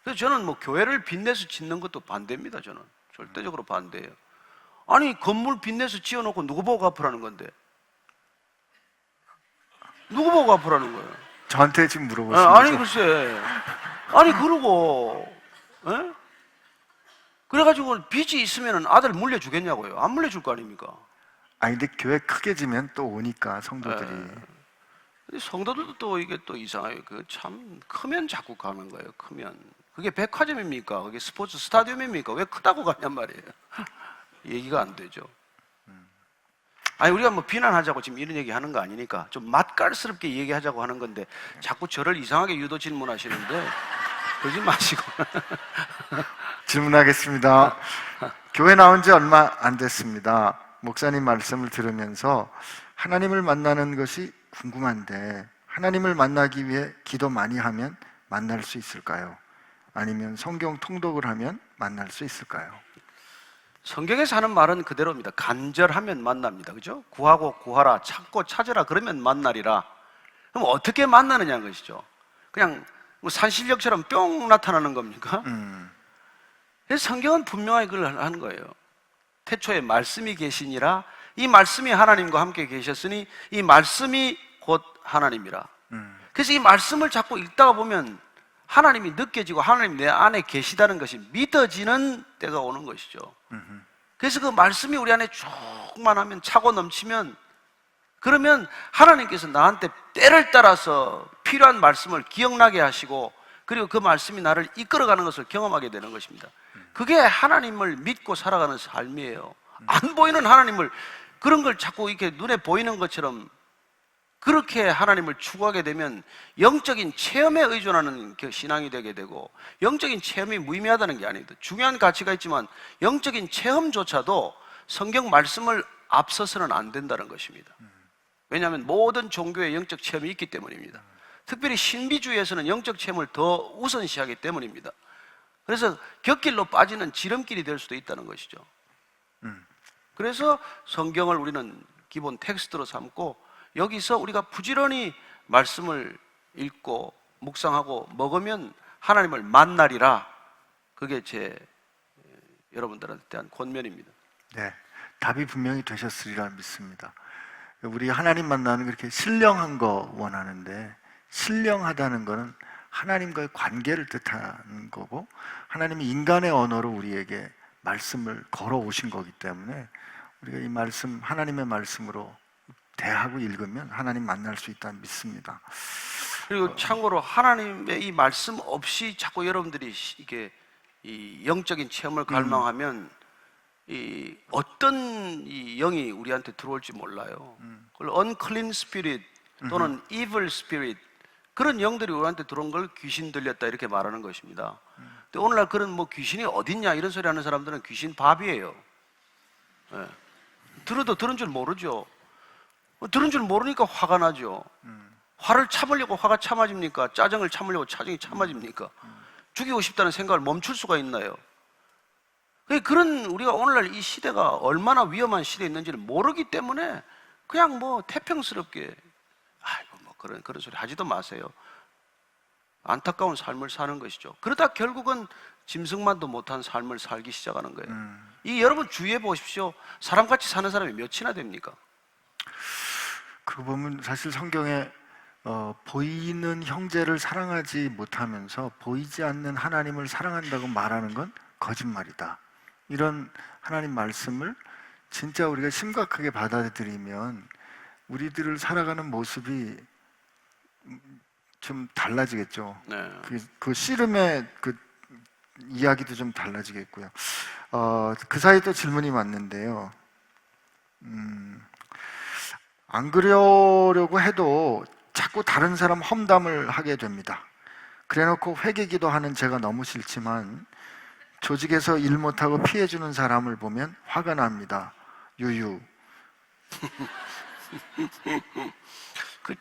그래서 저는 교회를 빚내서 짓는 것도 반대입니다. 저는 절대적으로 반대예요. 아니 건물 빚내서 지어놓고 누구 보고 갚으라는 건데? 누구 보고 갚으라는 거예요? 저한테 지금 물어보시는 아니 거죠? 글쎄, 아니 그러고 그래가지고 빚이 있으면 아들 물려주겠냐고요? 안 물려줄 거 아닙니까? 아니 근데 교회 크게 지면 또 오니까 성도들이. 근데 성도들도 또 이게 또 이상해요. 참 크면 자꾸 가는 거예요. 크면 그게 백화점입니까? 그게 스포츠 스타디움입니까? 왜 크다고 가냔 말이에요. 얘기가 안 되죠. 아니 우리가 비난하자고 지금 이런 얘기 하는 거 아니니까 좀 맛깔스럽게 얘기하자고 하는 건데 자꾸 저를 이상하게 유도 질문하시는데 그러지 마시고. 질문하겠습니다. 교회 나온 지 얼마 안 됐습니다. 목사님 말씀을 들으면서 하나님을 만나는 것이 궁금한데 하나님을 만나기 위해 기도 많이 하면 만날 수 있을까요? 아니면 성경 통독을 하면 만날 수 있을까요? 성경에서 하는 말은 그대로입니다. 간절하면 만납니다. 그죠? 구하고 구하라, 찾고 찾으라 그러면 만나리라. 그럼 어떻게 만나느냐는 것이죠. 그냥 산신령처럼 뿅 나타나는 겁니까? 그래서 성경은 분명하게 그걸 하는 거예요. 태초에 말씀이 계시니라. 이 말씀이 하나님과 함께 계셨으니 이 말씀이 곧 하나님이라. 그래서 이 말씀을 자꾸 읽다가 보면 하나님이 느껴지고 하나님 내 안에 계시다는 것이 믿어지는 때가 오는 것이죠. 그래서 그 말씀이 우리 안에 충만하면 차고 넘치면 그러면 하나님께서 나한테 때를 따라서 필요한 말씀을 기억나게 하시고 그리고 그 말씀이 나를 이끌어가는 것을 경험하게 되는 것입니다. 그게 하나님을 믿고 살아가는 삶이에요. 안 보이는 하나님을, 그런 걸 자꾸 이렇게 눈에 보이는 것처럼 그렇게 하나님을 추구하게 되면 영적인 체험에 의존하는 그 신앙이 되게 되고, 영적인 체험이 무의미하다는 게 아닙니다. 중요한 가치가 있지만 영적인 체험조차도 성경 말씀을 앞서서는 안 된다는 것입니다. 왜냐하면 모든 종교에 영적 체험이 있기 때문입니다. 특별히 신비주의에서는 영적 체험을 더 우선시하기 때문입니다. 그래서 곁길로 빠지는 지름길이 될 수도 있다는 것이죠. 그래서 성경을 우리는 기본 텍스트로 삼고 여기서 우리가 부지런히 말씀을 읽고 묵상하고 먹으면 하나님을 만나리라. 그게 제 여러분들한테 대한 권면입니다. 네, 답이 분명히 되셨으리라 믿습니다. 우리 하나님 만나는 그렇게 신령한 거 원하는데, 신령하다는 것은 하나님과의 관계를 뜻하는 거고, 하나님이 인간의 언어로 우리에게 말씀을 걸어 오신 거기 때문에 우리가 이 말씀, 하나님의 말씀으로 대하고 읽으면 하나님 만날 수 있다는 믿습니다. 그리고 참고로 하나님의 이 말씀 없이 자꾸 여러분들이 이게 이 영적인 체험을 갈망하면 이 어떤 이 영이 우리한테 들어올지 몰라요. 그걸 unclean spirit 또는 evil spirit, 그런 영들이 우리한테 들어온 걸 귀신 들렸다 이렇게 말하는 것입니다. 근데 오늘날 그런 뭐 귀신이 어딨냐 이런 소리 하는 사람들은 귀신 밥이에요. 네. 들어도 들은 줄 모르죠. 들은 줄 모르니까 화가 나죠. 화를 참으려고 화가 참아집니까? 짜증을 참으려고 짜증이 참아집니까? 죽이고 싶다는 생각을 멈출 수가 있나요? 그런 우리가 오늘날 이 시대가 얼마나 위험한 시대에 있는지를 모르기 때문에 그냥 뭐 태평스럽게 아이고 뭐 그런 소리 하지도 마세요. 안타까운 삶을 사는 것이죠. 그러다 결국은 짐승만도 못한 삶을 살기 시작하는 거예요. 이 여러분 주위에 보십시오. 사람같이 사는 사람이 몇이나 됩니까? 그거 보면 사실 성경에 보이는 형제를 사랑하지 못하면서 보이지 않는 하나님을 사랑한다고 말하는 건 거짓말이다. 이런 하나님 말씀을 진짜 우리가 심각하게 받아들이면 우리들을 살아가는 모습이 좀 달라지겠죠. 네. 그 씨름의 그 이야기도 좀 달라지겠고요. 그 사이에 또 질문이 왔는데요. 안 그러려고 해도 자꾸 다른 사람 험담을 하게 됩니다. 그래놓고 회개기도 하는 제가 너무 싫지만 조직에서 일 못하고 피해주는 사람을 보면 화가 납니다. 유유.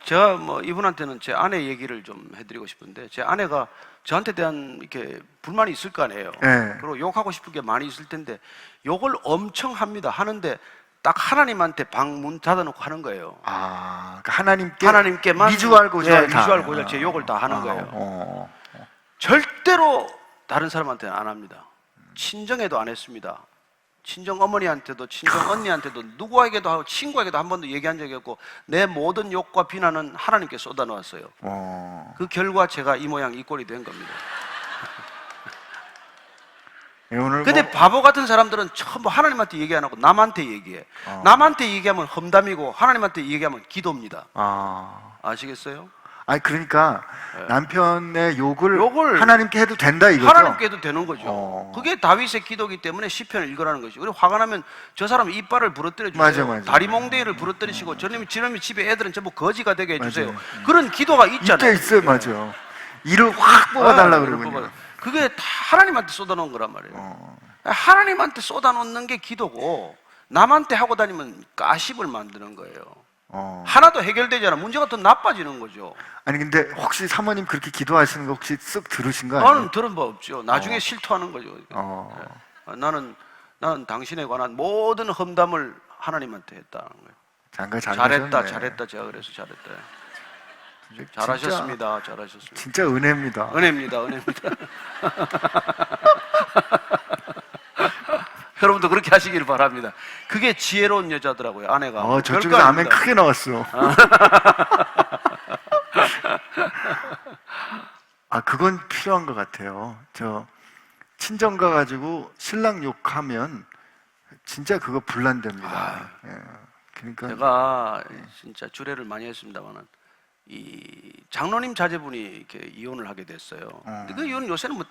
제가 뭐 이분한테는 제 아내 얘기를 좀 해드리고 싶은데, 제 아내가 저한테 대한 이렇게 불만이 있을 거 아니에요. 네. 그리고 욕하고 싶은 게 많이 있을 텐데 욕을 엄청 합니다. 하는데 딱 하나님한테 방 문 닫아놓고 하는 거예요. 그러니까 하나님께만 미주알 고절 다. 미주알 고절 제 욕을 다 하는 거예요. 절대로 다른 사람한테는 안 합니다. 친정에도 안 했습니다. 친정 어머니한테도 친정 언니한테도 누구에게도 하고 친구에게도 한 번도 얘기한 적이 없고 내 모든 욕과 비난은 하나님께 쏟아놓았어요. 그 결과 제가 이 모양 이 꼴이 된 겁니다. 근데 바보 같은 사람들은 전부 하나님한테 얘기 안 하고 남한테 얘기해. 남한테 얘기하면 험담이고 하나님한테 얘기하면 기도입니다. 아시겠어요? 아니 그러니까 남편의 욕을 하나님께 해도 된다 이거죠? 하나님께 해도 되는 거죠. 그게 다윗의 기도이기 때문에 시편을 읽으라는 것이죠. 그리고 화가 나면 저 사람 이빨을 부러뜨려 주세요. 맞아. 다리 몽둥이를 부러뜨리시고 저놈이 집에 애들은 전부 거지가 되게 해주세요. 그런 기도가 있잖아요. 있어요. 맞아요. 이를 확 뽑아달라고 그러군요. 그게 다 하나님한테 쏟아놓은 거란 말이에요. 하나님한테 쏟아놓는 게 기도고 남한테 하고 다니면 가십을 만드는 거예요. 하나도 해결되지 않아 문제가 더 나빠지는 거죠. 아니 근데 혹시 사모님 그렇게 기도하시는 거 혹시 쓱 들으신 거 아니에요? 나는 들은 바 없죠. 나중에 실토하는 거죠. 나는 당신에 관한 모든 험담을 하나님한테 했다는 거예요. 잘했다. 제가 그래서 잘했다. 잘하셨습니다. 진짜 은혜입니다. 은혜입니다. 여러분도 그렇게 하시길 바랍니다. 그게 지혜로운 여자더라고요. 아내가. 저쪽에서 아멘 크게 나왔어. 그건 필요한 것 같아요. 저 친정 가가지고 신랑 욕하면 진짜 그거 분란됩니다. 그러니까 제가 진짜 주례를 많이 했습니다만은 이 장로님 자제분이 이렇게 이혼을 하게 됐어요. 근데 그 이혼은 요새는 뭐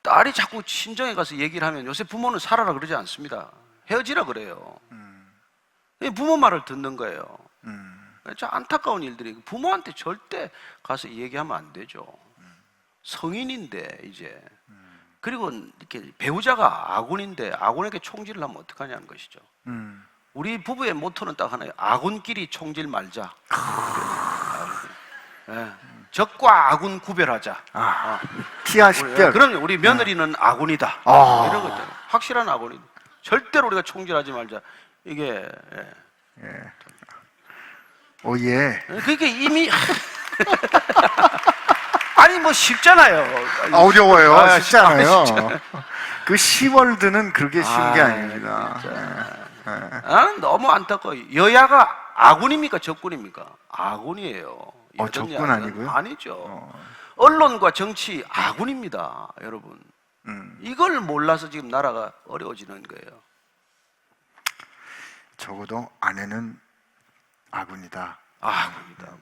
딸이 자꾸 친정에 가서 얘기를 하면 요새 부모는 살아라 그러지 않습니다. 헤어지라 그래요. 부모 말을 듣는 거예요. 참 안타까운 일들이 부모한테 절대 가서 얘기하면 안 되죠. 성인인데 이제 그리고 이렇게 배우자가 아군인데 아군에게 총질을 하면 어떡하냐는 것이죠. 우리 부부의 모토는 딱 하나예요. 아군끼리 총질 말자. 예. 적과 아군 구별하자. 피하 식별. 그럼요. 우리 며느리는 아군이다. 이런 거 있잖아요. 확실한 아군이다. 절대로 우리가 총질하지 말자. 이게 예. 오예. 그게 이미 아니 뭐 쉽잖아요. 어려워요. 쉽지 않아요. 쉽잖아요. 그 시월드는 그렇게 쉬운 게 아닙니다. 나는 너무 안타까워요. 여야가 아군입니까 적군입니까? 아군이에요. 적군 야는 아니고요? 아니죠. 언론과 정치 아군입니다, 여러분. 이걸 몰라서 지금 나라가 어려워지는 거예요. 적어도 아내는 아군이다. 아군이다.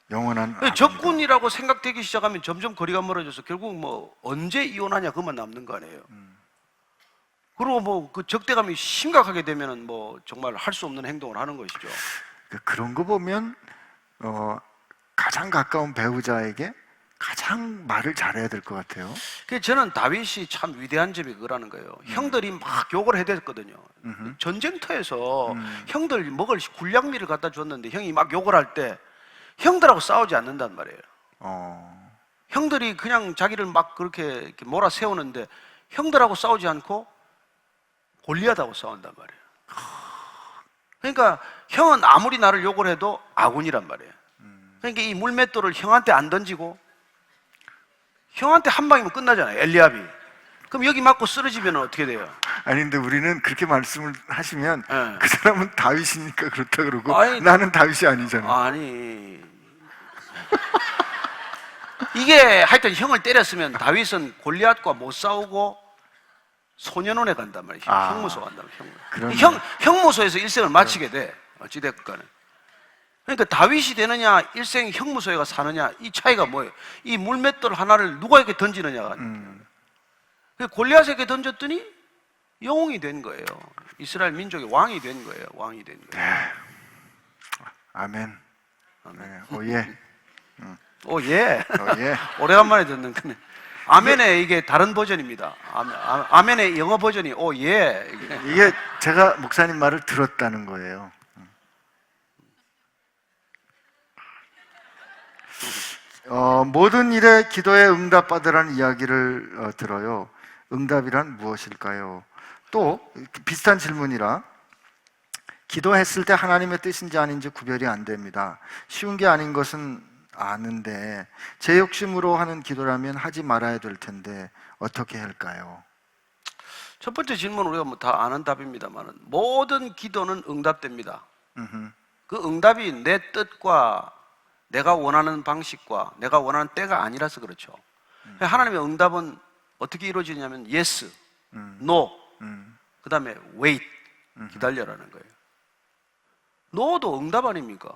영원한 아군이다. 적군이라고 생각되기 시작하면 점점 거리가 멀어져서 결국 뭐 언제 이혼하냐 그만 남는 거 아니에요. 그리고 뭐 그 적대감이 심각하게 되면은 뭐 정말 할 수 없는 행동을 하는 것이죠. 그런 거 보면 가장 가까운 배우자에게 가장 말을 잘해야 될 것 같아요. 그래서 저는 다윗이 참 위대한 점이 그거라는 거예요. 형들이 막 욕을 해댔거든요. 전쟁터에서 형들 먹을 군량미를 갖다 줬는데 형이 막 욕을 할 때 형들하고 싸우지 않는단 말이에요. 형들이 그냥 자기를 막 그렇게 이렇게 몰아세우는데 형들하고 싸우지 않고 골리앗하고 싸운단 말이에요. 그러니까 형은 아무리 나를 욕을 해도 아군이란 말이에요. 그러니까 이 물맷돌을 형한테 안 던지고 형한테 한 방이면 끝나잖아요. 엘리압이. 그럼 여기 맞고 쓰러지면 어떻게 돼요? 아니 근데 우리는 그렇게 말씀을 하시면 네. 그 사람은 다윗이니까 그렇다 그러고 아니, 나는 다윗이 아니잖아요. 아니 이게 하여튼 형을 때렸으면 다윗은 골리앗과 못 싸우고 소년원에 간단 말이에요. 형무소 간단 말이에요. 형무소에서 일생을 마치게 돼. 어찌됐건. 그러니까 다윗이 되느냐 일생 형무소에 가 사느냐 이 차이가 뭐예요? 이 물맷돌 하나를 누구에게 던지느냐가 골리앗에게 던졌더니 영웅이 된 거예요. 이스라엘 민족의 왕이 된 거예요. 왕이 된 거예요. 네. 아멘. 네. 오예. 오예. 오예. 오래간만에 듣는 거네. 아멘의 이게 다른 버전입니다. 아멘의 영어 버전이 오예. 이게 제가 목사님 말을 들었다는 거예요. 모든 일에 기도에 응답받으라는 이야기를 들어요. 응답이란 무엇일까요? 또 비슷한 질문이라 기도했을 때 하나님의 뜻인지 아닌지 구별이 안 됩니다. 쉬운 게 아닌 것은 아는데 제 욕심으로 하는 기도라면 하지 말아야 될 텐데 어떻게 할까요? 첫 번째 질문 우리가 뭐 다 아는 답입니다만 모든 기도는 응답됩니다. 그 응답이 내 뜻과 내가 원하는 방식과 내가 원하는 때가 아니라서 그렇죠. 하나님의 응답은 어떻게 이루어지냐면 yes, no, 그 다음에 wait, 기다려라는 거예요. no도 응답 아닙니까?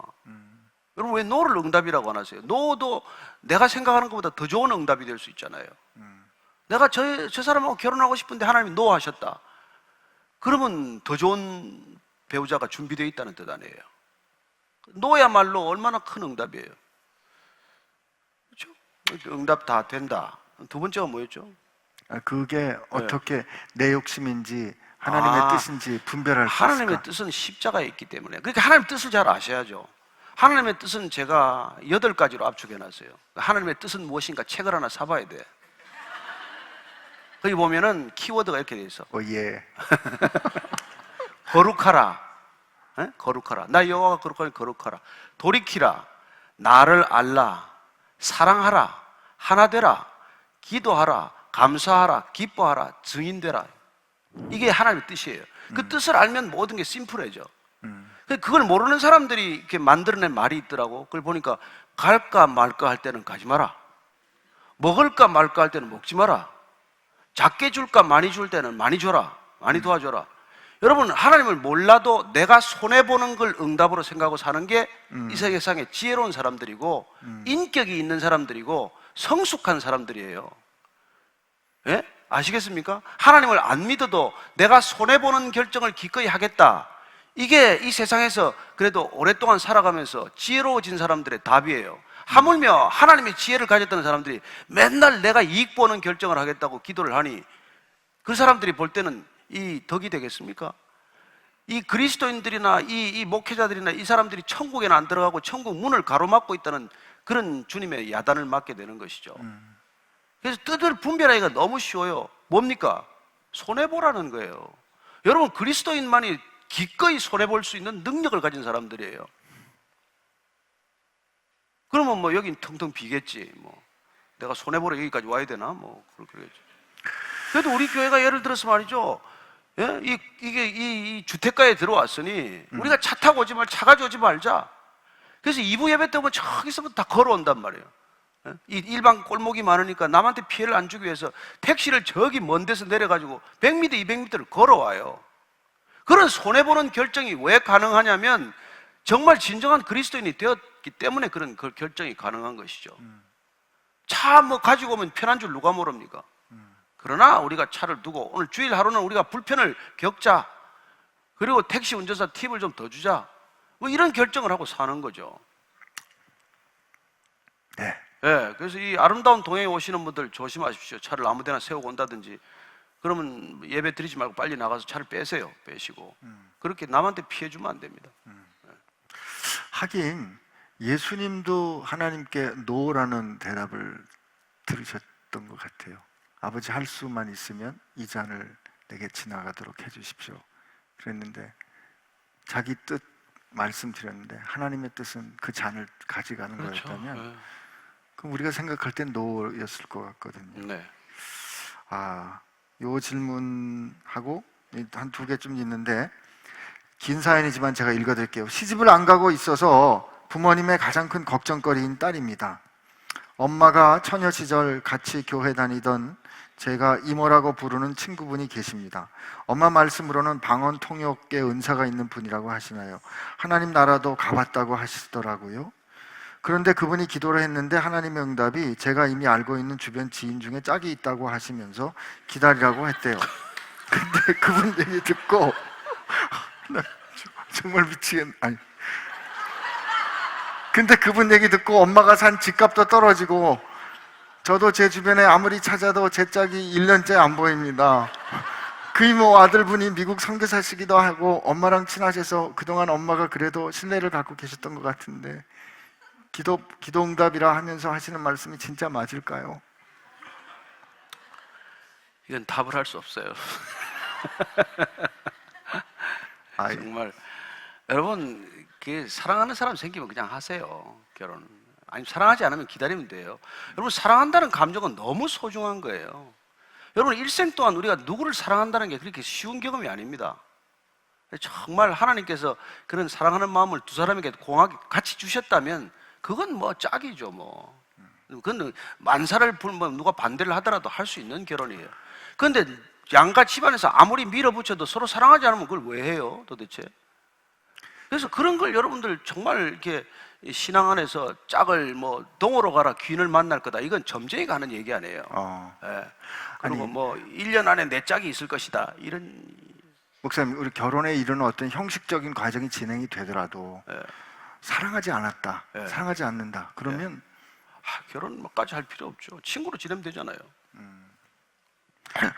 여러분 왜 no를 응답이라고 안 하세요? no도 내가 생각하는 것보다 더 좋은 응답이 될 수 있잖아요. 내가 저 사람하고 결혼하고 싶은데 하나님이 no 하셨다. 그러면 더 좋은 배우자가 준비되어 있다는 뜻 아니에요. 노야말로 얼마나 큰 응답이에요. 그렇죠? 응답 다 된다. 두 번째가 뭐였죠? 그게 어떻게 내 욕심인지 하나님의 뜻인지 분별할 수 있을까? 하나님의 뜻은 십자가에 있기 때문에. 그러니까 하나님의 뜻을 잘 아셔야죠. 하나님의 뜻은 제가 8가지로 압축해놨어요. 하나님의 뜻은 무엇인가 책을 하나 사봐야 돼. 거기 보면은 키워드가 이렇게 돼 있어. 예. 거룩하라. 에? 거룩하라. 나 여호와가 거룩하니 거룩하라. 돌이키라. 나를 알라. 사랑하라. 하나 되라. 기도하라. 감사하라. 기뻐하라. 증인되라. 이게 하나님의 뜻이에요. 그 뜻을 알면 모든 게 심플해져. 그걸 모르는 사람들이 이렇게 만들어낸 말이 있더라고. 그걸 보니까 갈까 말까 할 때는 가지 마라. 먹을까 말까 할 때는 먹지 마라. 작게 줄까 많이 줄 때는 많이 줘라. 많이 도와줘라. 여러분, 하나님을 몰라도 내가 손해보는 걸 응답으로 생각하고 사는 게 이 세상에 지혜로운 사람들이고 인격이 있는 사람들이고 성숙한 사람들이에요. 예? 아시겠습니까? 하나님을 안 믿어도 내가 손해보는 결정을 기꺼이 하겠다. 이게 이 세상에서 그래도 오랫동안 살아가면서 지혜로워진 사람들의 답이에요. 하물며 하나님의 지혜를 가졌던 사람들이 맨날 내가 이익 보는 결정을 하겠다고 기도를 하니 그 사람들이 볼 때는 이 덕이 되겠습니까? 이 그리스도인들이나 이 목회자들이나 이 사람들이 천국에는 안 들어가고 천국 문을 가로막고 있다는 그런 주님의 야단을 맞게 되는 것이죠. 그래서 뜻을 분별하기가 너무 쉬워요. 뭡니까? 손해보라는 거예요. 여러분, 그리스도인만이 기꺼이 손해볼 수 있는 능력을 가진 사람들이에요. 그러면 뭐 여긴 텅텅 비겠지. 뭐 내가 손해보러 여기까지 와야 되나? 뭐 그러겠지. 그래도 우리 교회가 예를 들어서 말이죠. 예? 이 주택가에 들어왔으니 우리가 차 타고 오지 말자, 차 가지고 오지 말자. 그래서 2부 예배 때 보면 저기서부터 다 걸어온단 말이에요. 예? 이 일반 골목이 많으니까 남한테 피해를 안 주기 위해서 택시를 저기 먼 데서 내려가지고 100m, 200m를 걸어와요. 그런 손해보는 결정이 왜 가능하냐면 정말 진정한 그리스도인이 되었기 때문에 그런 결정이 가능한 것이죠. 차 뭐 가지고 오면 편한 줄 누가 모릅니까? 그러나 우리가 차를 두고 오늘 주일 하루는 우리가 불편을 겪자. 그리고 택시 운전사 팁을 좀 더 주자. 뭐 이런 결정을 하고 사는 거죠. 네. 예, 그래서 이 아름다운 동행에 오시는 분들 조심하십시오. 차를 아무 데나 세우고 온다든지 그러면 예배 드리지 말고 빨리 나가서 차를 빼세요. 빼시고. 그렇게 남한테 피해 주면 안 됩니다. 하긴 예수님도 하나님께 노라는 대답을 들으셨던 것 같아요. 아버지, 할 수만 있으면 이 잔을 내게 지나가도록 해주십시오. 그랬는데 자기 뜻 말씀드렸는데 하나님의 뜻은 그 잔을 가져가는 그렇죠. 거였다면 네. 그럼 우리가 생각할 땐 노였을 것 같거든요. 네. 요 질문하고 한 2개 좀 있는데 긴 사연이지만 제가 읽어드릴게요. 시집을 안 가고 있어서 부모님의 가장 큰 걱정거리인 딸입니다. 엄마가 처녀 시절 같이 교회 다니던 제가 이모라고 부르는 친구분이 계십니다. 엄마 말씀으로는 방언 통역의 은사가 있는 분이라고 하시나요? 하나님 나라도 가봤다고 하시더라고요. 그런데 그분이 기도를 했는데 하나님의 응답이 제가 이미 알고 있는 주변 지인 중에 짝이 있다고 하시면서 기다리라고 했대요. 근데 그분 얘기 듣고 나 정말 미치겠네. 아니. 근데 그분 얘기 듣고 엄마가 산 집값도 떨어지고 저도 제 주변에 아무리 찾아도 제 짝이 1년째 안 보입니다. 그 이모 아들분이 미국 선교사시기도 하고 엄마랑 친하셔서 그동안 엄마가 그래도 신뢰를 갖고 계셨던 것 같은데 기도 응답이라 하면서 하시는 말씀이 진짜 맞을까요? 이건 답을 할 수 없어요. 정말 여러분, 사랑하는 사람 생기면 그냥 하세요. 결혼. 아니, 사랑하지 않으면 기다리면 돼요. 여러분, 사랑한다는 감정은 너무 소중한 거예요. 여러분, 일생 동안 우리가 누구를 사랑한다는 게 그렇게 쉬운 경험이 아닙니다. 정말 하나님께서 그런 사랑하는 마음을 두 사람에게 공하게 같이 주셨다면 그건 뭐 짝이죠. 뭐 그건 만사를 불면 누가 반대를 하더라도 할 수 있는 결혼이에요. 그런데 양가 집안에서 아무리 밀어붙여도 서로 사랑하지 않으면 그걸 왜 해요, 도대체? 그래서 그런 걸 여러분들 정말 이렇게 신앙 안에서 짝을 뭐 동으로 가라 귀인을 만날 거다, 이건 점쟁이가 하는 얘기 아니에요. 예. 그리고 아니, 뭐 1년 안에 내 짝이 있을 것이다, 이런. 목사님, 우리 결혼에 이르는 어떤 형식적인 과정이 진행이 되더라도 사랑하지 않았다, 사랑하지 않는다 그러면 결혼까지 할 필요 없죠. 친구로 지내면 되잖아요.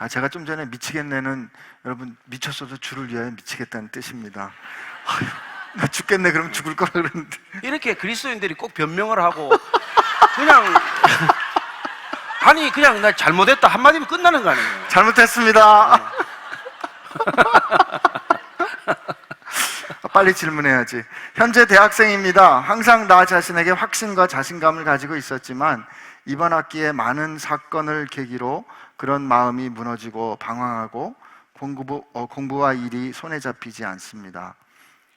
제가 좀 전에 미치겠네는 여러분 미쳤어도 주를 위하여 미치겠다는 뜻입니다. 아휴, 나 죽겠네 그럼 죽을 거라 그러는데 이렇게 그리스도인들이 꼭 변명을 하고 그냥 아니 그냥 나 잘못했다 한마디면 끝나는 거 아니에요. 잘못했습니다. 빨리 질문해야지. 현재 대학생입니다. 항상 나 자신에게 확신과 자신감을 가지고 있었지만 이번 학기에 많은 사건을 계기로 그런 마음이 무너지고 방황하고 공부와 일이 손에 잡히지 않습니다.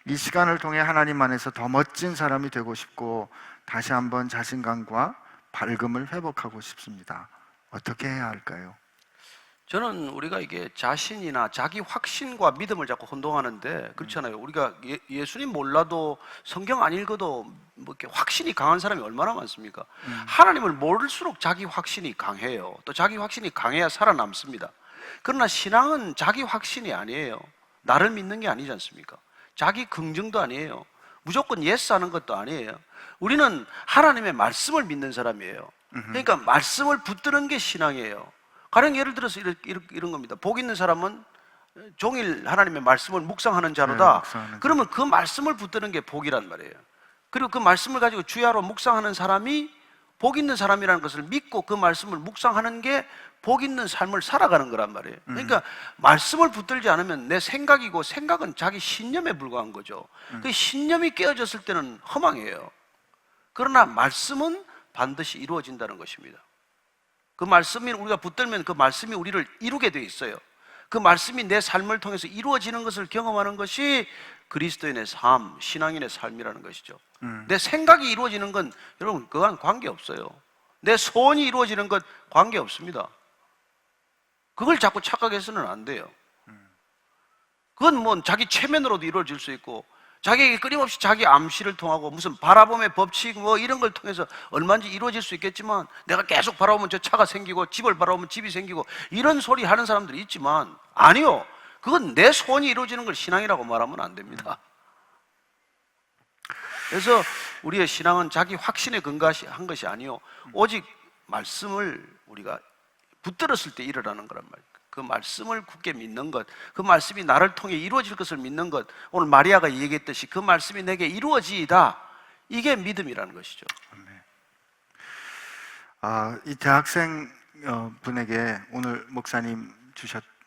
이 시간을 통해 하나님 안에서 더 멋진 사람이 되고 싶고 다시 한번 자신감과 밝음을 회복하고 싶습니다. 어떻게 해야 할까요? 저는 우리가 이게 자신이나 자기 확신과 믿음을 자꾸 혼동하는데 그렇잖아요. 우리가 예수님 몰라도 성경 안 읽어도 뭐 이렇게 확신이 강한 사람이 얼마나 많습니까? 하나님을 모를수록 자기 확신이 강해요. 또 자기 확신이 강해야 살아남습니다. 그러나 신앙은 자기 확신이 아니에요. 나를 믿는 게 아니지 않습니까? 자기 긍정도 아니에요. 무조건 예스 하는 것도 아니에요. 우리는 하나님의 말씀을 믿는 사람이에요. 그러니까 말씀을 붙드는 게 신앙이에요. 가령 예를 들어서 이런 겁니다. 복 있는 사람은 종일 하나님의 말씀을 묵상하는 자로다. 묵상하는 그러면 그 말씀을 붙드는 게 복이란 말이에요. 그리고 그 말씀을 가지고 주야로 묵상하는 사람이 복 있는 사람이라는 것을 믿고 그 말씀을 묵상하는 게 복 있는 삶을 살아가는 거란 말이에요. 그러니까 말씀을 붙들지 않으면 내 생각이고 생각은 자기 신념에 불과한 거죠. 그 신념이 깨어졌을 때는 허망해요. 그러나 말씀은 반드시 이루어진다는 것입니다. 그 말씀이 우리가 붙들면 그 말씀이 우리를 이루게 돼 있어요. 그 말씀이 내 삶을 통해서 이루어지는 것을 경험하는 것이 그리스도인의 삶, 신앙인의 삶이라는 것이죠. 내 생각이 이루어지는 건 여러분 그건 관계없어요. 내 소원이 이루어지는 것 관계없습니다. 그걸 자꾸 착각해서는 안 돼요. 그건 뭐 자기 체면으로도 이루어질 수 있고 자기에게 끊임없이 자기 암시를 통하고 무슨 바라봄의 법칙 뭐 이런 걸 통해서 얼마든지 이루어질 수 있겠지만 내가 계속 바라보면 저 차가 생기고 집을 바라보면 집이 생기고 이런 소리 하는 사람들이 있지만 아니요. 그건 내 소원이 이루어지는 걸 신앙이라고 말하면 안 됩니다. 그래서 우리의 신앙은 자기 확신에 근거한 것이 아니요. 오직 말씀을 우리가 붙들었을 때 일어나는 거란 말이에요. 그 말씀을 굳게 믿는 것, 그 말씀이 나를 통해 이루어질 것을 믿는 것, 오늘 마리아가 얘기했듯이 그 말씀이 내게 이루어지이다. 이게 믿음이라는 것이죠. 이 대학생 분에게 오늘 목사님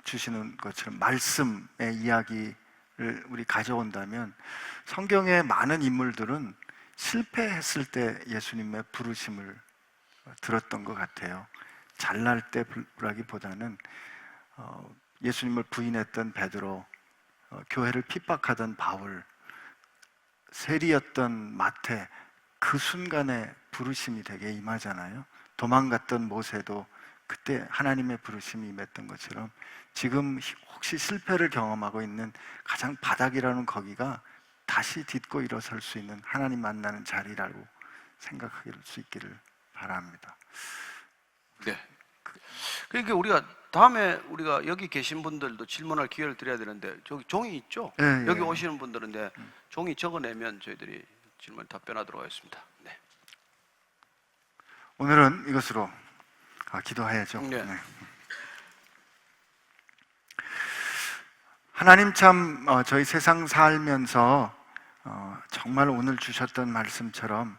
주시는 것처럼 말씀의 이야기를 우리 가져온다면 성경의 많은 인물들은 실패했을 때 예수님의 부르심을 들었던 것 같아요. 잘날 때라기보다는 예수님을 부인했던 베드로, 교회를 핍박하던 바울, 세리였던 마태, 그 순간에 부르심이 되게 임하잖아요. 도망갔던 모세도 그때 하나님의 부르심이 임했던 것처럼 지금 혹시 실패를 경험하고 있는 가장 바닥이라는 거기가 다시 딛고 일어설 수 있는 하나님 만나는 자리라고 생각할 수 있기를 바랍니다. 네. 그러니까 우리가 다음에 우리가 여기 계신 분들도 질문할 기회를 드려야 되는데 저기 종이 있죠? 네, 여기 예. 오시는 분들인데 종이 적어내면 저희들이 질문 답변하도록 하겠습니다. 네. 오늘은 이것으로 기도해야죠. 네. 네. 하나님 참 저희 세상 살면서 정말 오늘 주셨던 말씀처럼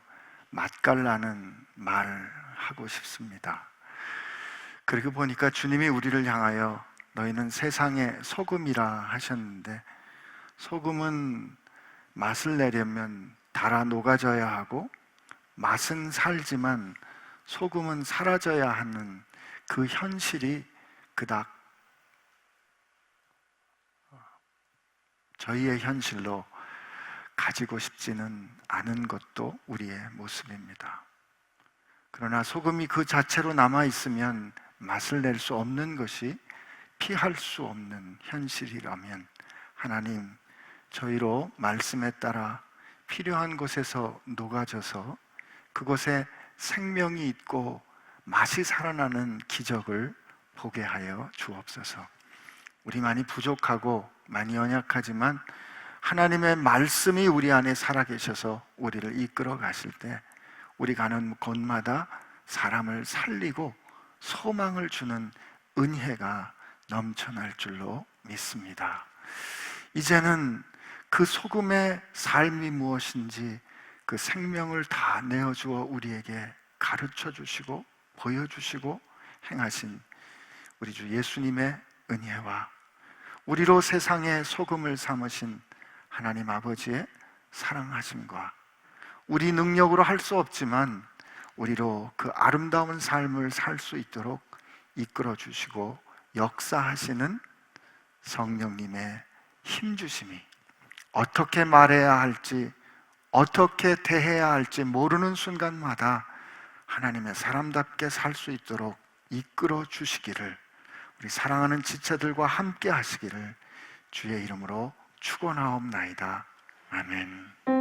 맛깔나는 말을 하고 싶습니다. 그리고 보니까 주님이 우리를 향하여 너희는 세상의 소금이라 하셨는데 소금은 맛을 내려면 달아 녹아져야 하고 맛은 살지만 소금은 사라져야 하는 그 현실이 그닥 저희의 현실로 가지고 싶지는 않은 것도 우리의 모습입니다. 그러나 소금이 그 자체로 남아있으면 맛을 낼 수 없는 것이 피할 수 없는 현실이라면 하나님, 저희로 말씀에 따라 필요한 곳에서 녹아져서 그곳에 생명이 있고 맛이 살아나는 기적을 보게 하여 주옵소서. 우리 많이 부족하고 많이 연약하지만 하나님의 말씀이 우리 안에 살아계셔서 우리를 이끌어 가실 때 우리 가는 곳마다 사람을 살리고 소망을 주는 은혜가 넘쳐날 줄로 믿습니다. 이제는 그 소금의 삶이 무엇인지 그 생명을 다 내어주어 우리에게 가르쳐 주시고 보여주시고 행하신 우리 주 예수님의 은혜와 우리로 세상의 소금을 삼으신 하나님 아버지의 사랑하심과 우리 능력으로 할 수 없지만 우리로 그 아름다운 삶을 살 수 있도록 이끌어 주시고 역사하시는 성령님의 힘주심이 어떻게 말해야 할지 어떻게 대해야 할지 모르는 순간마다 하나님의 사람답게 살 수 있도록 이끌어 주시기를 우리 사랑하는 지체들과 함께 하시기를 주의 이름으로 축원하옵나이다. 아멘.